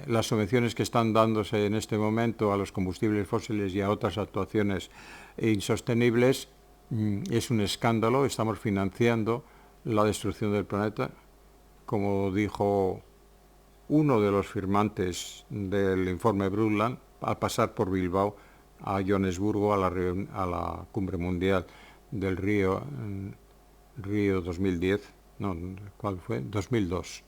las subvenciones que están dándose en este momento a los combustibles fósiles y a otras actuaciones insostenibles, es un escándalo. Estamos financiando la destrucción del planeta, como dijo uno de los firmantes del informe Brundtland, al pasar por Bilbao a Johannesburgo, a la cumbre mundial del Río 2010, no, ¿cuál fue? 2002.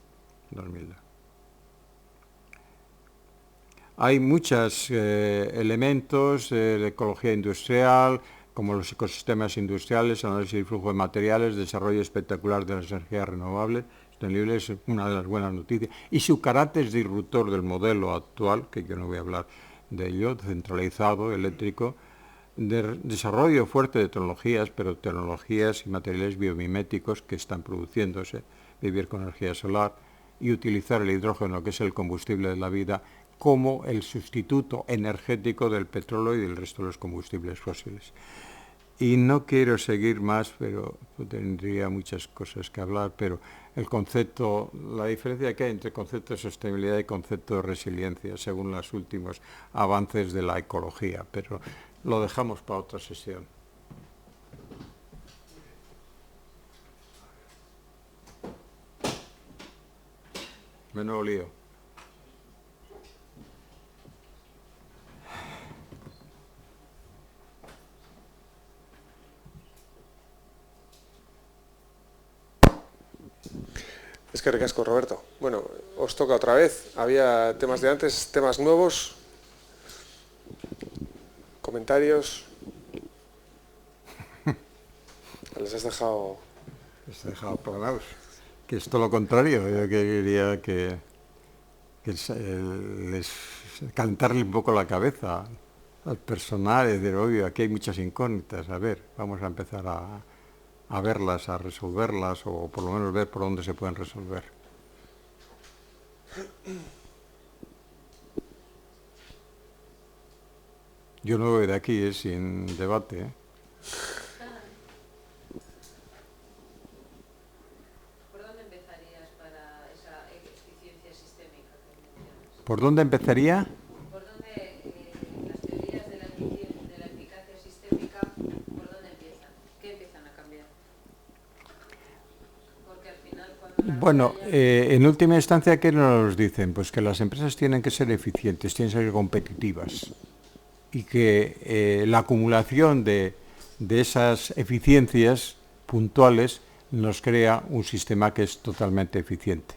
Hay muchos elementos de ecología industrial, como los ecosistemas industriales, análisis y flujo de materiales, desarrollo espectacular de las energías renovables, sostenibles, es una de las buenas noticias, y su carácter disruptor del modelo actual, que yo no voy a hablar de ello, centralizado, eléctrico, de desarrollo fuerte de tecnologías, pero tecnologías y materiales biomiméticos que están produciéndose, vivir con energía solar y utilizar el hidrógeno, que es el combustible de la vida, como el sustituto energético del petróleo y del resto de los combustibles fósiles. Y no quiero seguir más, pero tendría muchas cosas que hablar, pero el concepto, la diferencia que hay entre concepto de sostenibilidad y concepto de resiliencia, según los últimos avances de la ecología, pero lo dejamos para otra sesión. Menudo lío. Es que ricasco, Roberto. Bueno, os toca otra vez. Había temas de antes, temas nuevos. Comentarios. Les has dejado... Les he dejado planados. Que es todo lo contrario. Yo quería que les calentarle un poco la cabeza al personal, es decir, obvio, aquí hay muchas incógnitas. A ver, vamos a empezar a verlas, a resolverlas, o por lo menos ver por dónde se pueden resolver. Yo no voy de aquí, sin debate. ¿Por dónde empezarías para esa eficiencia sistémica que mencionas? ¿Por dónde empezaría? ¿Por dónde las teorías de la eficacia sistémica, por dónde empiezan? ¿Qué empiezan a cambiar? Porque al final cuando... Bueno, en última instancia, ¿qué nos dicen? Pues que las empresas tienen que ser eficientes, tienen que ser competitivas, y que la acumulación de esas eficiencias puntuales nos crea un sistema que es totalmente eficiente.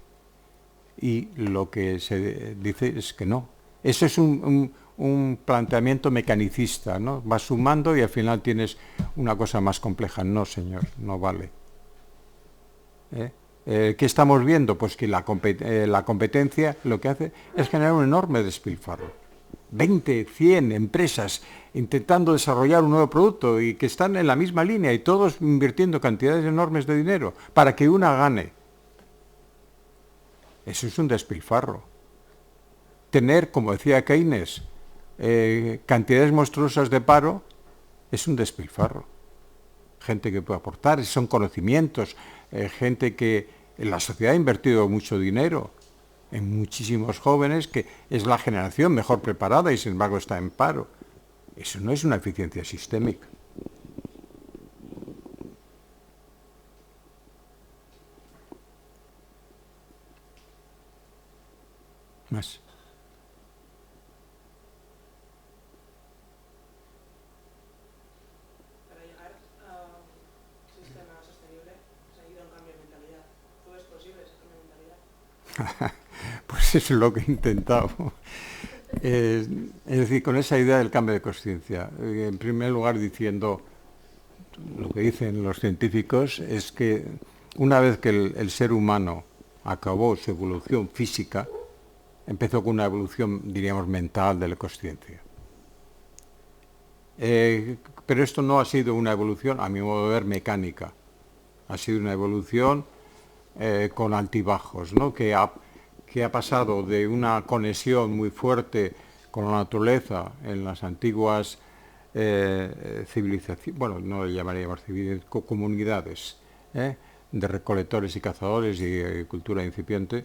Y lo que se dice es que no. Eso es un planteamiento mecanicista, ¿no? Vas sumando y al final tienes una cosa más compleja. No, señor, no vale. ¿Qué estamos viendo? Pues que la competencia lo que hace es generar un enorme despilfarro. 20, 100 empresas intentando desarrollar un nuevo producto y que están en la misma línea y todos invirtiendo cantidades enormes de dinero para que una gane. Eso es un despilfarro. Tener, como decía Keynes, cantidades monstruosas de paro es un despilfarro. Gente que puede aportar, son conocimientos, gente que en la sociedad ha invertido mucho dinero en muchísimos jóvenes, que es la generación mejor preparada y sin embargo está en paro. Eso no es una eficiencia sistémica. Más. Para llegar a un sistema sostenible se ha ido a un cambio de mentalidad. ¿Tú ves posible ese cambio de mentalidad? Pues eso es lo que he intentado. Es decir, con esa idea del cambio de conciencia. En primer lugar, diciendo, lo que dicen los científicos, es que una vez que el ser humano acabó su evolución física, empezó con una evolución, diríamos, mental de la conciencia. Pero esto no ha sido una evolución, a mi modo de ver, mecánica. Ha sido una evolución con altibajos, ¿no? que ha pasado de una conexión muy fuerte con la naturaleza en las antiguas civilizaciones, bueno, no le llamaríamos civilizaciones, comunidades de recolectores y cazadores y agricultura incipiente,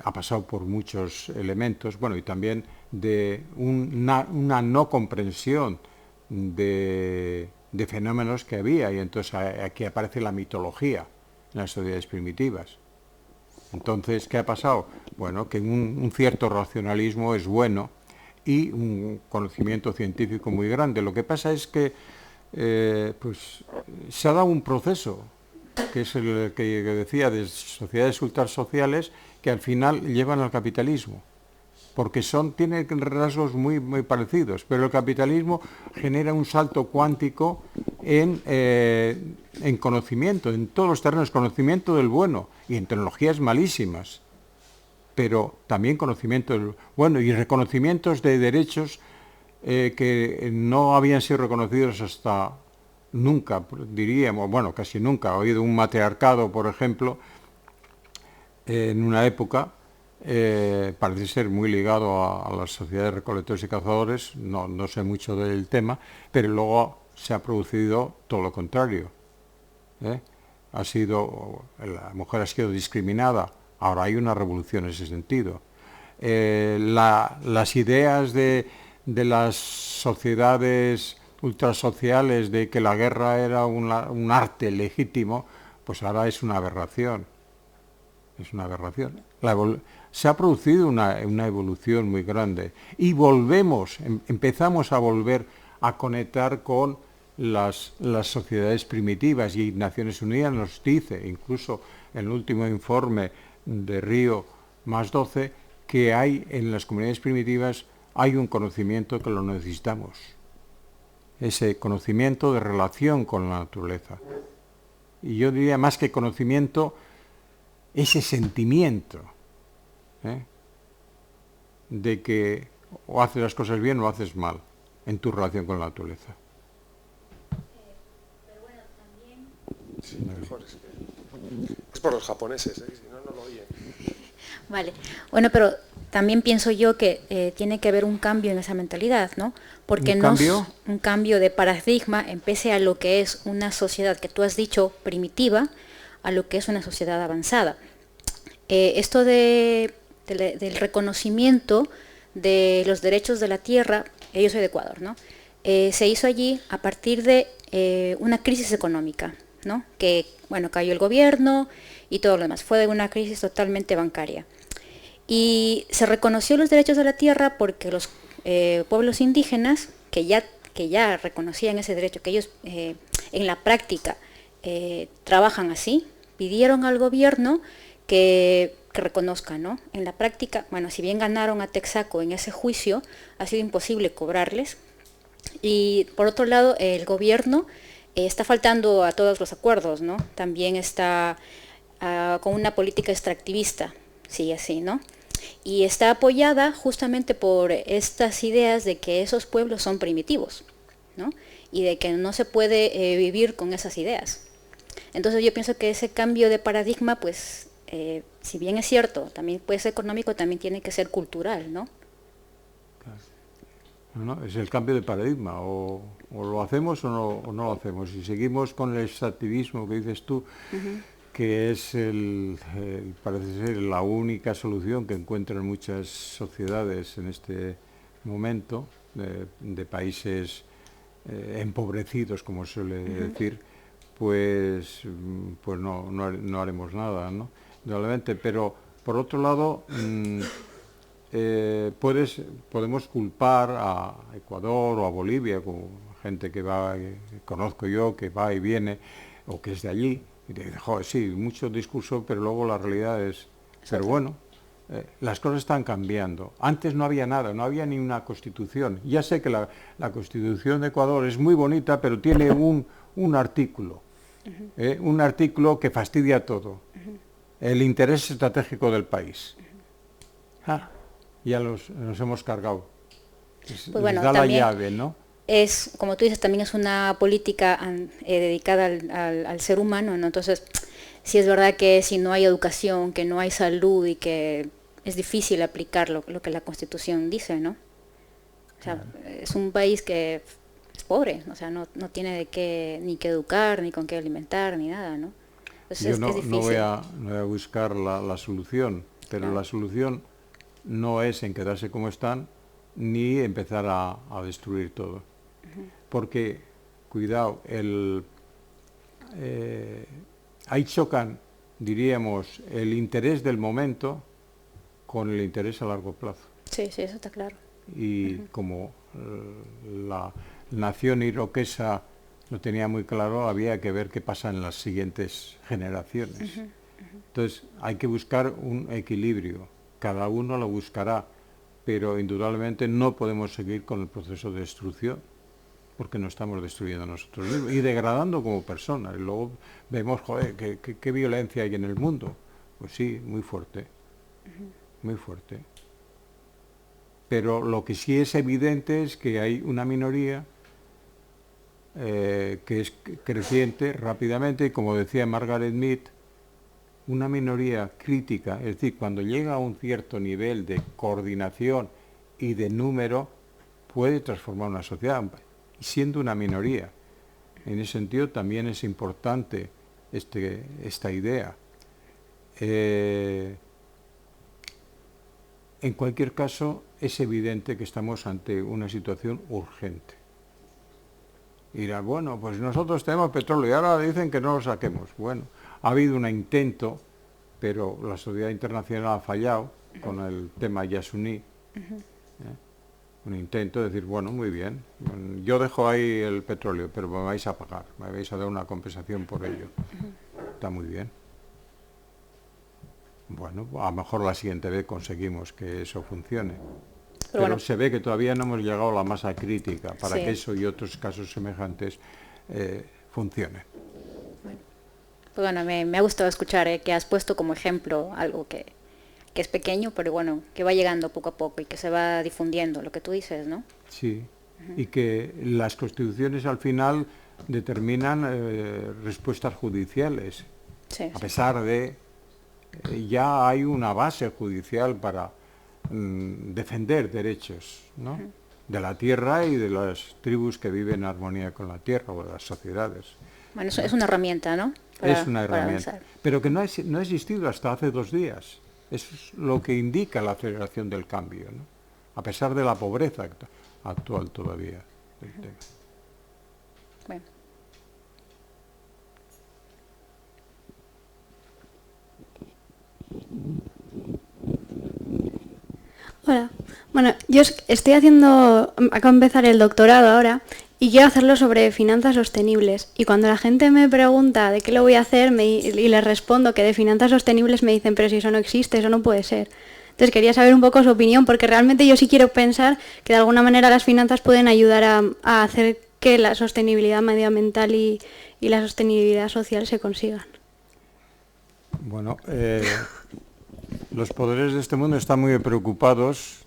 ha pasado por muchos elementos, bueno, y también de una no comprensión de fenómenos que había, y entonces aquí aparece la mitología en las sociedades primitivas. Entonces, ¿qué ha pasado? Bueno, que un cierto racionalismo es bueno y un conocimiento científico muy grande. Lo que pasa es que pues, se ha dado un proceso, que es el que decía, de sociedades ultrasociales que al final llevan al capitalismo, porque tienen rasgos muy parecidos, pero el capitalismo genera un salto cuántico en conocimiento, en todos los terrenos, conocimiento del bueno, y en tecnologías malísimas, pero también conocimiento del bueno y reconocimientos de derechos que no habían sido reconocidos hasta nunca, diríamos, bueno, casi nunca. Ha habido un matriarcado, por ejemplo, en una época, parece ser muy ligado a las sociedades de recolectores y cazadores, no sé mucho del tema, pero luego se ha producido todo lo contrario. La mujer ha sido discriminada, ahora hay una revolución en ese sentido. Las ideas de las sociedades ultrasociales de que la guerra era un arte legítimo, pues ahora es una aberración. Es una aberración. Se ha producido una evolución muy grande y empezamos a volver a conectar con las sociedades primitivas, y Naciones Unidas nos dice, incluso en el último informe de Río +12, que hay en las comunidades primitivas hay un conocimiento que lo necesitamos. Ese conocimiento de relación con la naturaleza. Y yo diría, más que conocimiento, ese sentimiento de que o haces las cosas bien o haces mal en tu relación con la naturaleza. Pero bueno, también... Sí, mejor es por los japoneses, si no, no lo oyen. Vale, bueno, pero también pienso yo que tiene que haber un cambio en esa mentalidad, ¿no? Porque un cambio de paradigma, empece a lo que es una sociedad que tú has dicho primitiva, a lo que es una sociedad avanzada. Esto del reconocimiento de los derechos de la tierra, yo soy de Ecuador, ¿no? Se hizo allí a partir de una crisis económica, ¿no? Que, bueno, cayó el gobierno y todo lo demás. Fue una crisis totalmente bancaria. Y se reconoció los derechos de la tierra porque los pueblos indígenas, que ya reconocían ese derecho, que ellos en la práctica trabajan así, pidieron al gobierno que reconozca, ¿no? En la práctica, bueno, si bien ganaron a Texaco en ese juicio, ha sido imposible cobrarles. Y por otro lado, el gobierno está faltando a todos los acuerdos, ¿no? También está con una política extractivista, sí, así, ¿no? Y está apoyada justamente por estas ideas de que esos pueblos son primitivos, ¿no? Y de que no se puede vivir con esas ideas. Entonces yo pienso que ese cambio de paradigma, pues, si bien es cierto, también puede ser económico, también tiene que ser cultural, ¿no? No, es el cambio de paradigma, o lo hacemos o no lo hacemos. Si seguimos con el extractivismo que dices tú, que es parece ser la única solución que encuentran muchas sociedades en este momento, de países empobrecidos, como suele decir, pues no haremos nada, ¿no? Indudablemente, pero por otro lado, podemos culpar a Ecuador o a Bolivia, como gente que va, que conozco yo, que va y viene, o que es de allí, y te dice, joder, sí, mucho discurso, pero luego la realidad es... Pero bueno, las cosas están cambiando. Antes no había nada, no había ni una constitución. Ya sé que la constitución de Ecuador es muy bonita, pero tiene un artículo que fastidia todo. El interés estratégico del país. Ya nos hemos cargado. Pues bueno, da la también llave, ¿no? Es, como tú dices, también es una política dedicada al ser humano, ¿no? Entonces, sí es verdad que si no hay educación, que no hay salud y que es difícil aplicar lo que la Constitución dice, ¿no? O sea, es un país que es pobre, o sea, no tiene ni que educar, ni con qué alimentar, ni nada, ¿no? Entonces, Yo es difícil. no voy a buscar la solución, pero Claro. la solución no es en quedarse como están, ni empezar a destruir todo. Porque, cuidado, ahí chocan, diríamos, el interés del momento con el interés a largo plazo. Sí, eso está claro. Y como la nación iroquesa lo tenía muy claro, había que ver qué pasa en las siguientes generaciones. Entonces, hay que buscar un equilibrio. Cada uno lo buscará, pero indudablemente no podemos seguir con el proceso de destrucción, porque nos estamos destruyendo nosotros mismos y degradando como personas. Y luego vemos, joder, qué violencia hay en el mundo. Pues sí, muy fuerte, muy fuerte. Pero lo que sí es evidente es que hay una minoría que es creciente rápidamente, y como decía Margaret Mead, una minoría crítica, es decir, cuando llega a un cierto nivel de coordinación y de número, puede transformar una sociedad, siendo una minoría. En ese sentido también es importante esta idea. En cualquier caso, es evidente que estamos ante una situación urgente. Y dirán, bueno, pues nosotros tenemos petróleo y ahora dicen que no lo saquemos. Bueno, ha habido un intento, pero la sociedad internacional ha fallado con el tema Yasuní. Un intento de decir, bueno, muy bien, yo dejo ahí el petróleo, pero me vais a pagar, me vais a dar una compensación por ello. Está muy bien. Bueno, a lo mejor la siguiente vez conseguimos que eso funcione. Pero bueno, se ve que todavía no hemos llegado a la masa crítica para que eso y otros casos semejantes funcionen. Pues bueno, me ha gustado escuchar que has puesto como ejemplo algo que es pequeño, pero bueno, que va llegando poco a poco y que se va difundiendo, lo que tú dices, ¿no? Sí, y que las constituciones al final determinan respuestas judiciales, a pesar de ya hay una base judicial para defender derechos, ¿no? De la tierra y de las tribus que viven en armonía con la tierra, o de las sociedades. Bueno, eso es una herramienta, ¿no? Es una herramienta, pero que no ha existido hasta hace 2 días. Eso es lo que indica la aceleración del cambio, ¿no? A pesar de la pobreza actual todavía del tema. Bueno. Hola. Bueno, yo acabo de empezar el doctorado ahora y quiero hacerlo sobre finanzas sostenibles. Y cuando la gente me pregunta de qué lo voy a hacer y les respondo que de finanzas sostenibles, me dicen, pero si eso no existe, eso no puede ser. Entonces quería saber un poco su opinión, porque realmente yo sí quiero pensar que de alguna manera las finanzas pueden ayudar a hacer que la sostenibilidad medioambiental y la sostenibilidad social se consigan. Bueno, los poderes de este mundo están muy preocupados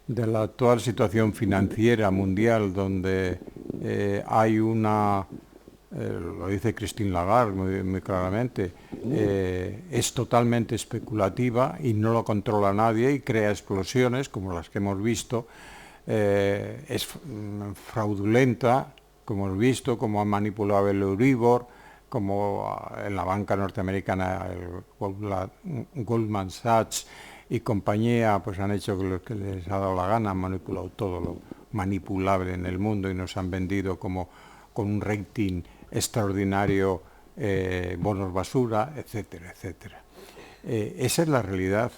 de la actual situación financiera mundial, donde hay una lo dice Christine Lagarde muy claramente, es totalmente especulativa y no lo controla nadie y crea explosiones como las que hemos visto, es fraudulenta, como hemos visto, como han manipulado el Euribor, como en la banca norteamericana el Goldman Sachs y compañía pues han hecho lo que les ha dado la gana, han manipulado todo lo manipulable en el mundo y nos han vendido como con un rating extraordinario, bonos basura, etcétera, etcétera. Esa es la realidad.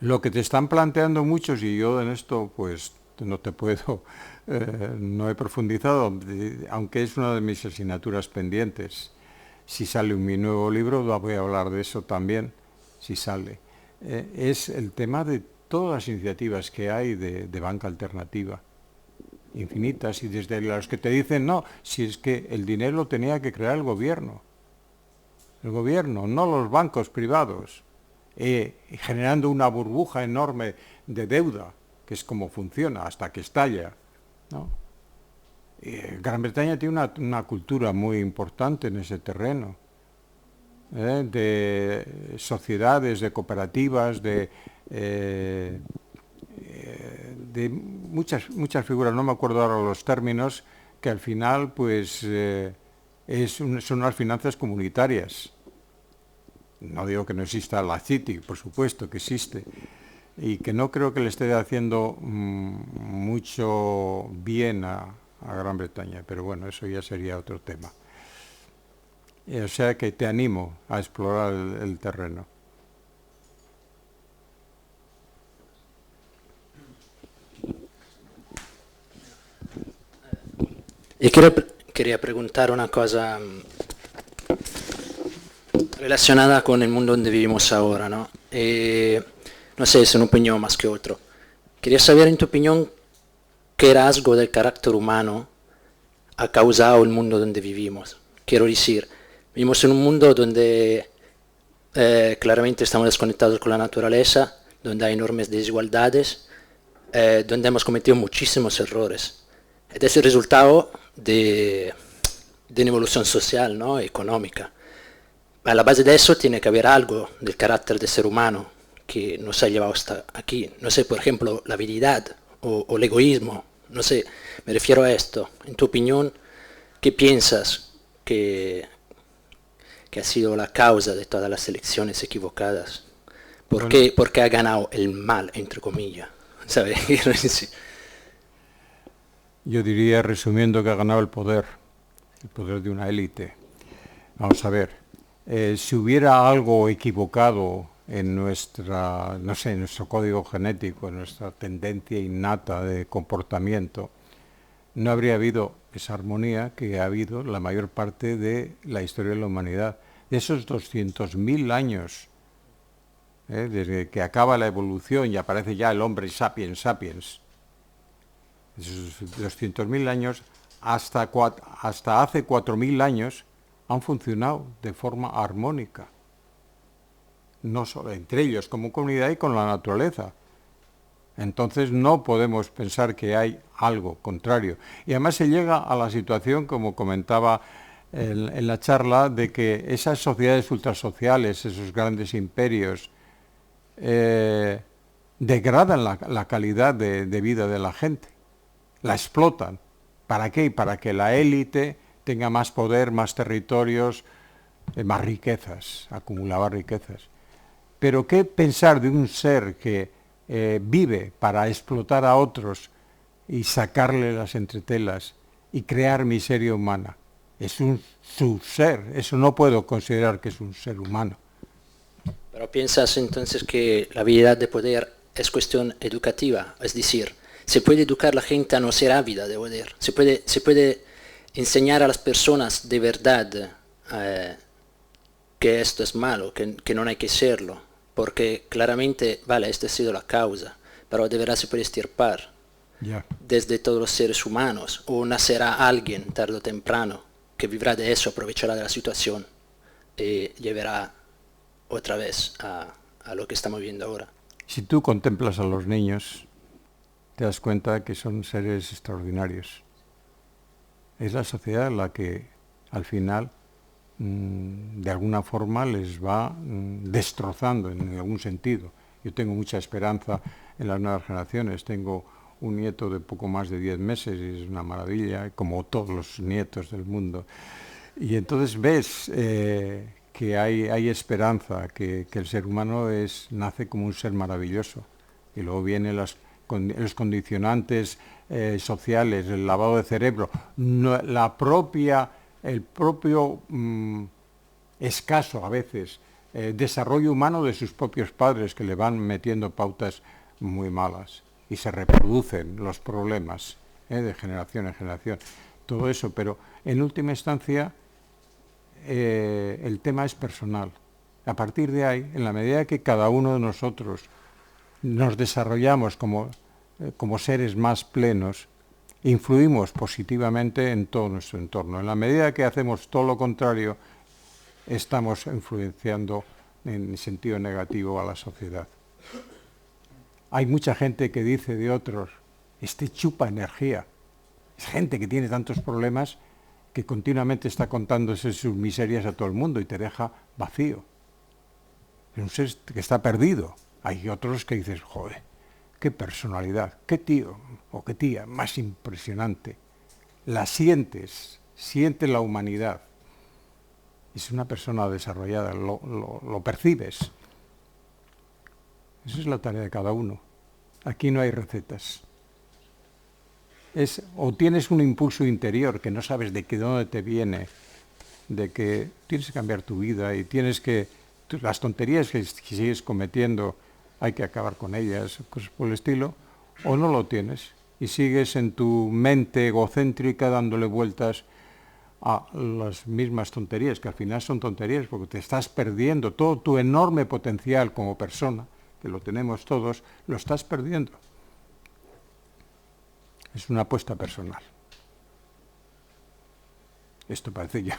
Lo que te están planteando muchos, y yo en esto pues no te puedo, no he profundizado, aunque es una de mis asignaturas pendientes. Si sale mi nuevo libro, voy a hablar de eso también, si sale. Es el tema de todas las iniciativas que hay de banca alternativa, infinitas, y desde los que te dicen, no, si es que el dinero lo tenía que crear el gobierno, no los bancos privados, generando una burbuja enorme de deuda, que es como funciona, hasta que estalla, ¿no? Gran Bretaña tiene una cultura muy importante en ese terreno, de sociedades, de cooperativas, de muchas figuras, no me acuerdo ahora los términos, que al final pues son unas finanzas comunitarias. No digo que no exista la City, por supuesto que existe, y que no creo que le esté haciendo mucho bien a Gran Bretaña, pero bueno, eso ya sería otro tema. O sea que te animo a explorar el terreno. Y quería preguntar una cosa relacionada con el mundo donde vivimos ahora, ¿no? No sé, es una opinión más que otro. Quería saber, en tu opinión, qué rasgo del carácter humano ha causado el mundo donde vivimos. Quiero decir, vivimos en un mundo donde claramente estamos desconectados con la naturaleza, donde hay enormes desigualdades, donde hemos cometido muchísimos errores. Este es el resultado de una evolución social, ¿no? Económica. A la base de eso tiene que haber algo del carácter del ser humano que nos ha llevado hasta aquí. No sé, por ejemplo, la habilidad o el egoísmo. No sé, me refiero a esto. En tu opinión, ¿qué piensas que ha sido la causa de todas las elecciones equivocadas? ¿Por qué ha ganado el mal, entre comillas? ¿Sabes? Yo diría, resumiendo, que ha ganado el poder de una élite. Vamos a ver, si hubiera algo equivocado en en nuestro código genético, en nuestra tendencia innata de comportamiento, no habría habido esa armonía que ha habido la mayor parte de la historia de la humanidad. De esos 200.000 años, desde que acaba la evolución y aparece ya el hombre sapiens sapiens, esos 200.000 años, hasta hace 4.000 años, han funcionado de forma armónica. No solo entre ellos, como comunidad y con la naturaleza. Entonces no podemos pensar que hay algo contrario. Y además se llega a la situación, como comentaba en la charla, de que esas sociedades ultrasociales, esos grandes imperios, degradan la calidad de vida de la gente. La explotan. ¿Para qué? Para que la élite tenga más poder, más territorios, más riquezas, acumulaba riquezas. Pero ¿qué pensar de un ser que vive para explotar a otros y sacarle las entretelas y crear miseria humana? Es un subser, eso no puedo considerar que es un ser humano. Pero piensas entonces que la habilidad de poder es cuestión educativa, es decir, se puede educar a la gente a no ser ávida de poder, se puede enseñar a las personas de verdad que esto es malo, que no hay que serlo, porque claramente, vale, esta ha sido la causa, pero de verdad se puede extirpar desde todos los seres humanos, o nacerá alguien tarde o temprano que vivirá de eso, aprovechará de la situación y llevará otra vez a lo que estamos viendo ahora. Si tú contemplas a los niños, te das cuenta que son seres extraordinarios. es la sociedad la que al final de alguna forma les va destrozando en algún sentido. Yo tengo mucha esperanza en las nuevas generaciones, tengo un nieto de poco más de 10 meses y es una maravilla, como todos los nietos del mundo. Y entonces ves que hay esperanza, que el ser humano nace como un ser maravilloso. Y luego vienen los condicionantes sociales, el lavado de cerebro, el propio escaso a veces desarrollo humano de sus propios padres que le van metiendo pautas muy malas y se reproducen los problemas de generación en generación. Todo eso, pero en última instancia el tema es personal. A partir de ahí, en la medida que cada uno de nosotros nos desarrollamos como seres más plenos, influimos positivamente en todo nuestro entorno. En la medida que hacemos todo lo contrario, estamos influenciando en sentido negativo a la sociedad. Hay mucha gente que dice de otros, este chupa energía. Es gente que tiene tantos problemas que continuamente está contándose sus miserias a todo el mundo y te deja vacío. Es un ser que está perdido. Hay otros que dices, joder, qué personalidad, qué tío o qué tía más impresionante. La sientes la humanidad. Es una persona desarrollada, lo percibes. Esa es la tarea de cada uno. Aquí no hay recetas. O tienes un impulso interior que no sabes de dónde te viene, de que tienes que cambiar tu vida y tienes que... Las tonterías que sigues cometiendo hay que acabar con ellas, cosas por el estilo, o no lo tienes y sigues en tu mente egocéntrica dándole vueltas a las mismas tonterías, que al final son tonterías porque te estás perdiendo todo tu enorme potencial como persona, que lo tenemos todos, lo estás perdiendo. Es una apuesta personal. Esto parece yo.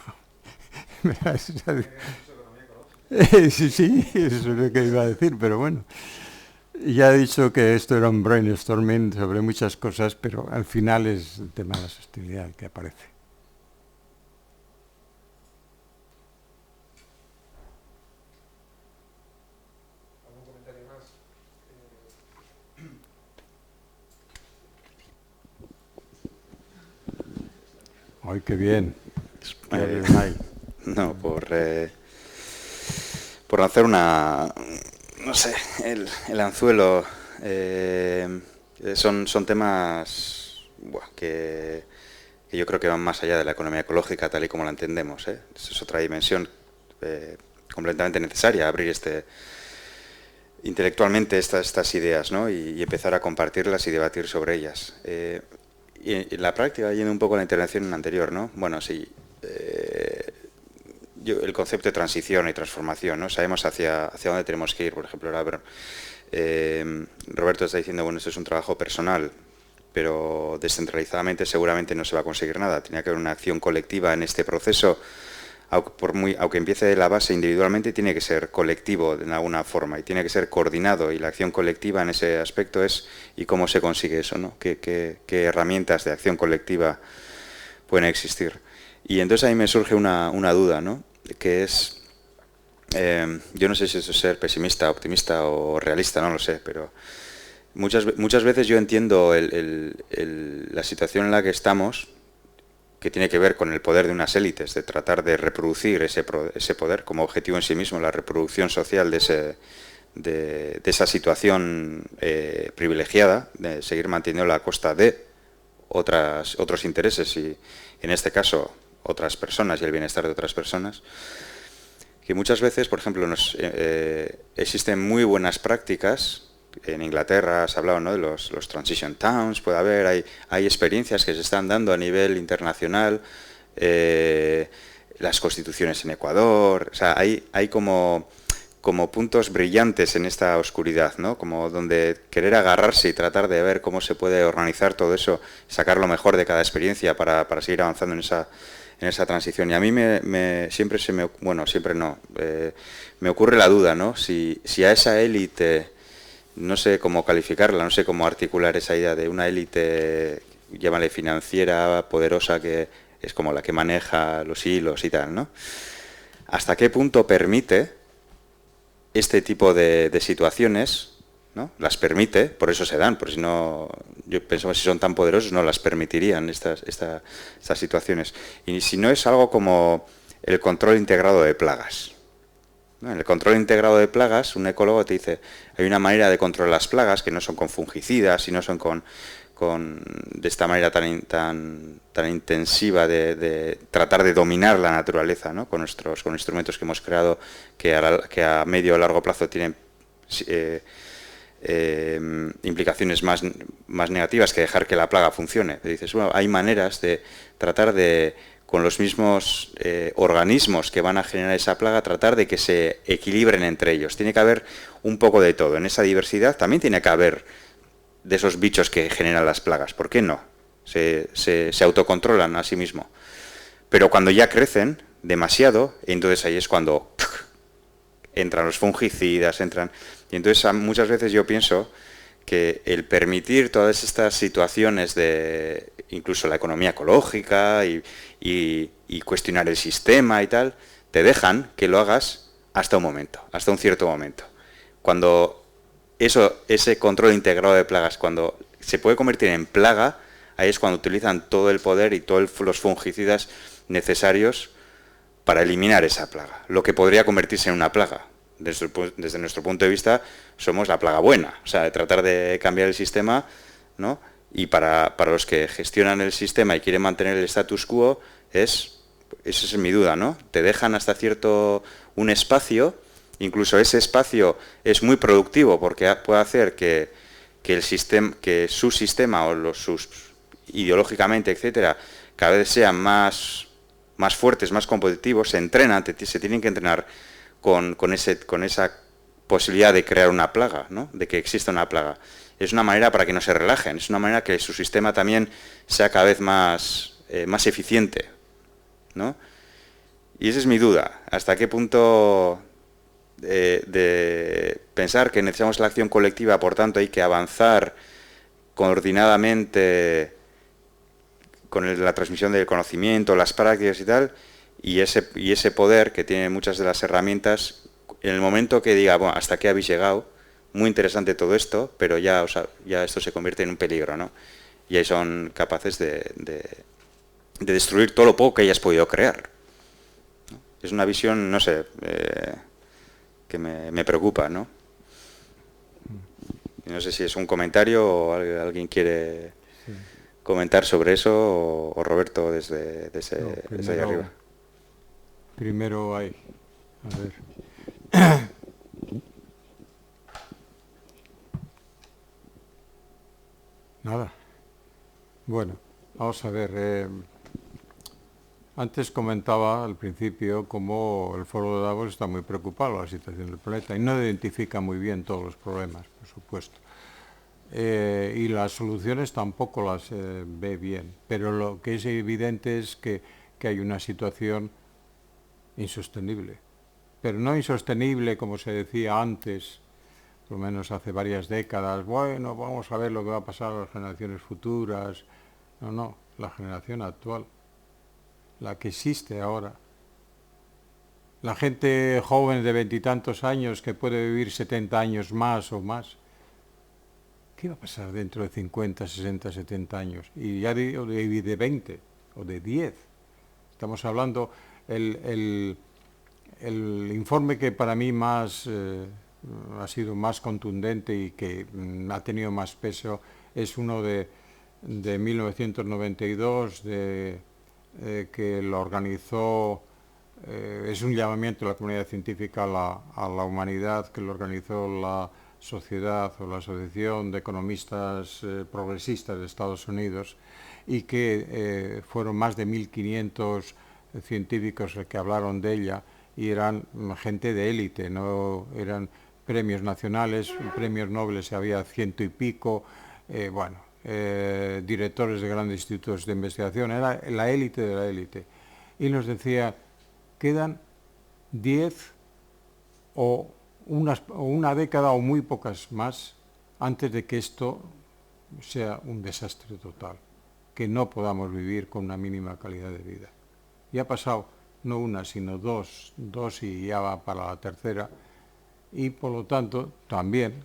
Sí, eso es lo que iba a decir, pero bueno. Ya he dicho que esto era un brainstorming sobre muchas cosas, pero al final es el tema de la sostenibilidad que aparece. ¿Algún comentario más? ¡Ay, qué bien! No, por hacer una... No sé, el anzuelo. Son temas que yo creo que van más allá de la economía ecológica tal y como la entendemos. Es otra dimensión completamente necesaria, abrir intelectualmente estas ideas, ¿no? y empezar a compartirlas y debatir sobre ellas. Y en la práctica, yendo un poco a la intervención anterior, ¿no? Bueno, sí, el concepto de transición y transformación, ¿no? Sabemos hacia dónde tenemos que ir. Por ejemplo, ahora Roberto está diciendo, bueno, esto es un trabajo personal, pero descentralizadamente seguramente no se va a conseguir nada. Tenía que haber una acción colectiva en este proceso, aunque empiece de la base individualmente, tiene que ser colectivo de alguna forma y tiene que ser coordinado, y la acción colectiva en ese aspecto es ¿y cómo se consigue eso, ¿no? ¿Qué herramientas de acción colectiva pueden existir? Y entonces ahí me surge una duda, ¿no? Que es, yo no sé si eso es ser pesimista, optimista o realista, no lo sé, pero muchas veces yo entiendo la situación en la que estamos, que tiene que ver con el poder de unas élites, de tratar de reproducir ese poder como objetivo en sí mismo, la reproducción social de esa situación privilegiada, de seguir manteniéndola a costa de otros intereses y, en este caso, otras personas y el bienestar de otras personas, que muchas veces, por ejemplo, existen muy buenas prácticas. En Inglaterra se ha hablado, ¿no?, de los transition towns, puede haber, hay experiencias que se están dando a nivel internacional, las constituciones en Ecuador, o sea, hay como puntos brillantes en esta oscuridad, ¿no? Como donde querer agarrarse y tratar de ver cómo se puede organizar todo eso, sacar lo mejor de cada experiencia para seguir avanzando en esa transición. Y a mí me ocurre la duda, ¿no? Si a esa élite, no sé cómo calificarla, no sé cómo articular esa idea de una élite, llámale financiera, poderosa, que que es como la que maneja los hilos y tal, ¿no? ¿Hasta qué punto permite este tipo de situaciones, ¿no? Las permite, por eso se dan, por si no, yo pienso que si son tan poderosos no las permitirían estas situaciones. Y si no es algo como el control integrado de plagas, ¿no? En el control integrado de plagas, un ecólogo te dice, hay una manera de controlar las plagas que no son con fungicidas y no son de esta manera tan intensiva de tratar de dominar la naturaleza, ¿no? Con instrumentos que hemos creado que a medio o largo plazo tienen implicaciones más negativas que dejar que la plaga funcione. Y dices, bueno, hay maneras de tratar de, con los mismos organismos que van a generar esa plaga, tratar de que se equilibren entre ellos. Tiene que haber un poco de todo. En esa diversidad también tiene que haber de esos bichos que generan las plagas. ¿Por qué no? Se autocontrolan a sí mismos. Pero cuando ya crecen demasiado, entonces ahí es cuando entran los fungicidas, y entonces muchas veces yo pienso que el permitir todas estas situaciones de incluso la economía ecológica y cuestionar el sistema y tal, te dejan que lo hagas hasta un cierto momento. Cuando ese control integrado de plagas, cuando se puede convertir en plaga, ahí es cuando utilizan todo el poder y todos los fungicidas necesarios para eliminar esa plaga, lo que podría convertirse en una plaga. Desde nuestro punto de vista somos la plaga buena, o sea, de tratar de cambiar el sistema, ¿no? Y para los que gestionan el sistema y quieren mantener el status quo, esa es mi duda, ¿no? Te dejan hasta un espacio, incluso ese espacio es muy productivo porque puede hacer que su sistema o sus ideológicamente, etcétera, cada vez sean más fuertes, más competitivos, se tienen que entrenar con esa posibilidad de crear una plaga, ¿no? De que exista una plaga. Es una manera para que no se relajen, es una manera que su sistema también sea cada vez más eficiente, ¿no? Y esa es mi duda, hasta qué punto de pensar que necesitamos la acción colectiva, por tanto hay que avanzar coordinadamente con la transmisión del conocimiento, las prácticas y tal, y ese poder que tiene muchas de las herramientas, en el momento que diga, bueno, hasta aquí habéis llegado, muy interesante todo esto, pero ya esto se convierte en un peligro, ¿no? Y ahí son capaces de destruir todo lo poco que hayas podido crear, ¿no? Es una visión, no sé, que me preocupa, ¿no? Y no sé si es un comentario o alguien quiere comentar sobre eso, o Roberto desde ahí arriba. Primero hay, a ver. Nada. Bueno, vamos a ver. Antes comentaba al principio cómo el Foro de Davos está muy preocupado por la situación del planeta y no identifica muy bien todos los problemas, por supuesto. Y las soluciones tampoco las ve bien, pero lo que es evidente es que hay una situación insostenible, pero no insostenible como se decía antes, por lo menos hace varias décadas. Bueno, vamos a ver lo que va a pasar a las generaciones futuras. No, la generación actual, la que existe ahora. La gente joven de 20 y tantos años que puede vivir 70 años más o más. ¿Qué va a pasar dentro de 50, 60, 70 años? Y ya de 20 o de 10. Estamos hablando, el informe que para mí más ha sido más contundente y que ha tenido más peso es uno de 1992, que lo organizó, es un llamamiento de la comunidad científica a la humanidad, que lo organizó la Sociedad o la Asociación de Economistas Progresistas de Estados Unidos, y que fueron más de 1.500 científicos que hablaron de ella, y eran gente de élite, no eran premios nacionales, premios Nobel había 100 y pico, directores de grandes institutos de investigación, era la élite de la élite. Y nos decía, quedan 10 o una década o muy pocas más antes de que esto sea un desastre total. que no podamos vivir con una mínima calidad de vida. Y ha pasado no una, sino dos y ya va para la tercera. Y por lo tanto, también,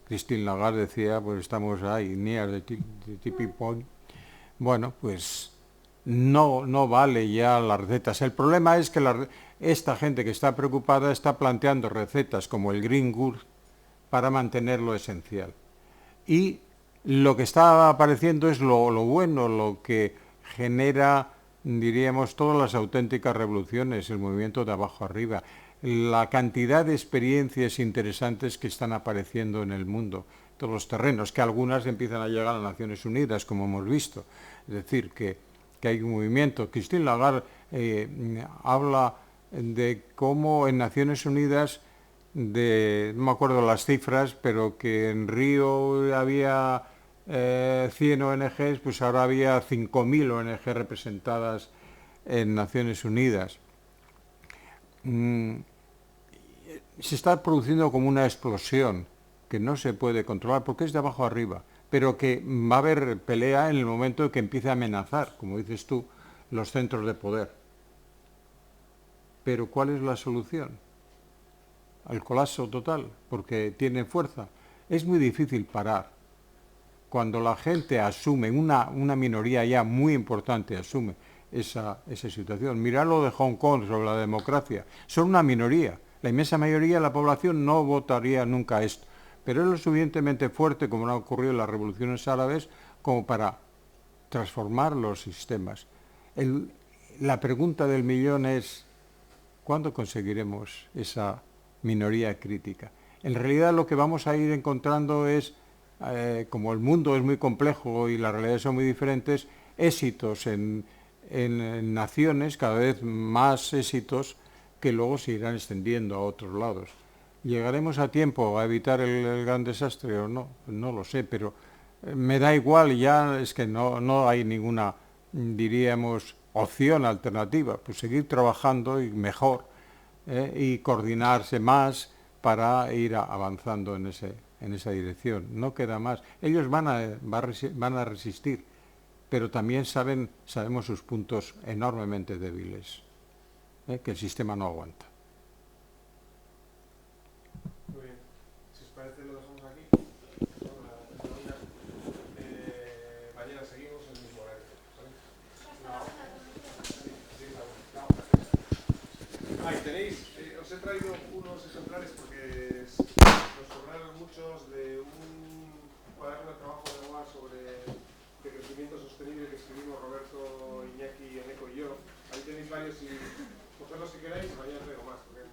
Christine Lagarde decía, pues estamos ahí, near the tipping point. Bueno, pues no vale ya las recetas. El problema es que esta gente que está preocupada está planteando recetas como el Green Good para mantener lo esencial. Y lo que está apareciendo es lo bueno, lo que genera, diríamos, todas las auténticas revoluciones, el movimiento de abajo arriba, la cantidad de experiencias interesantes que están apareciendo en el mundo, todos los terrenos, que algunas empiezan a llegar a las Naciones Unidas, como hemos visto. Es decir, que hay un movimiento. Christine Lagarde habla de cómo en Naciones Unidas, no me acuerdo las cifras, pero que en Río había 100 ONGs, pues ahora había 5.000 ONG representadas en Naciones Unidas. Se está produciendo como una explosión que no se puede controlar porque es de abajo arriba, pero que va a haber pelea en el momento en que empiece a amenazar, como dices tú, los centros de poder. Pero ¿cuál es la solución? Al colapso total, porque tiene fuerza. Es muy difícil parar. Cuando la gente asume, una minoría ya muy importante asume esa situación. Mirad lo de Hong Kong sobre la democracia. Son una minoría. La inmensa mayoría de la población no votaría nunca esto. Pero es lo suficientemente fuerte, como ha ocurrido en las revoluciones árabes, como para transformar los sistemas. La pregunta del millón es, ¿cuándo conseguiremos esa minoría crítica? En realidad lo que vamos a ir encontrando es, como el mundo es muy complejo y las realidades son muy diferentes, éxitos en naciones, cada vez más éxitos, que luego se irán extendiendo a otros lados. ¿Llegaremos a tiempo a evitar el gran desastre o no? No lo sé, pero me da igual, ya es que no hay ninguna, diríamos, opción alternativa. Pues seguir trabajando y mejor, y coordinarse más para ir avanzando en esa dirección. No queda más. Ellos van a resistir, pero también sabemos sus puntos enormemente débiles, que el sistema no aguanta. Muy bien. Si os parece, lo dejamos aquí. Mañana seguimos en el mismo horario. ¿Vale? Tenéis, os he traído unos ejemplares porque nos sobraron muchos de un cuaderno de trabajo de UA sobre crecimiento sostenible que escribimos Roberto, Iñaki, Eneco y yo. Ahí tenéis varios y cogerlos si queréis, mañana traigo más. Porque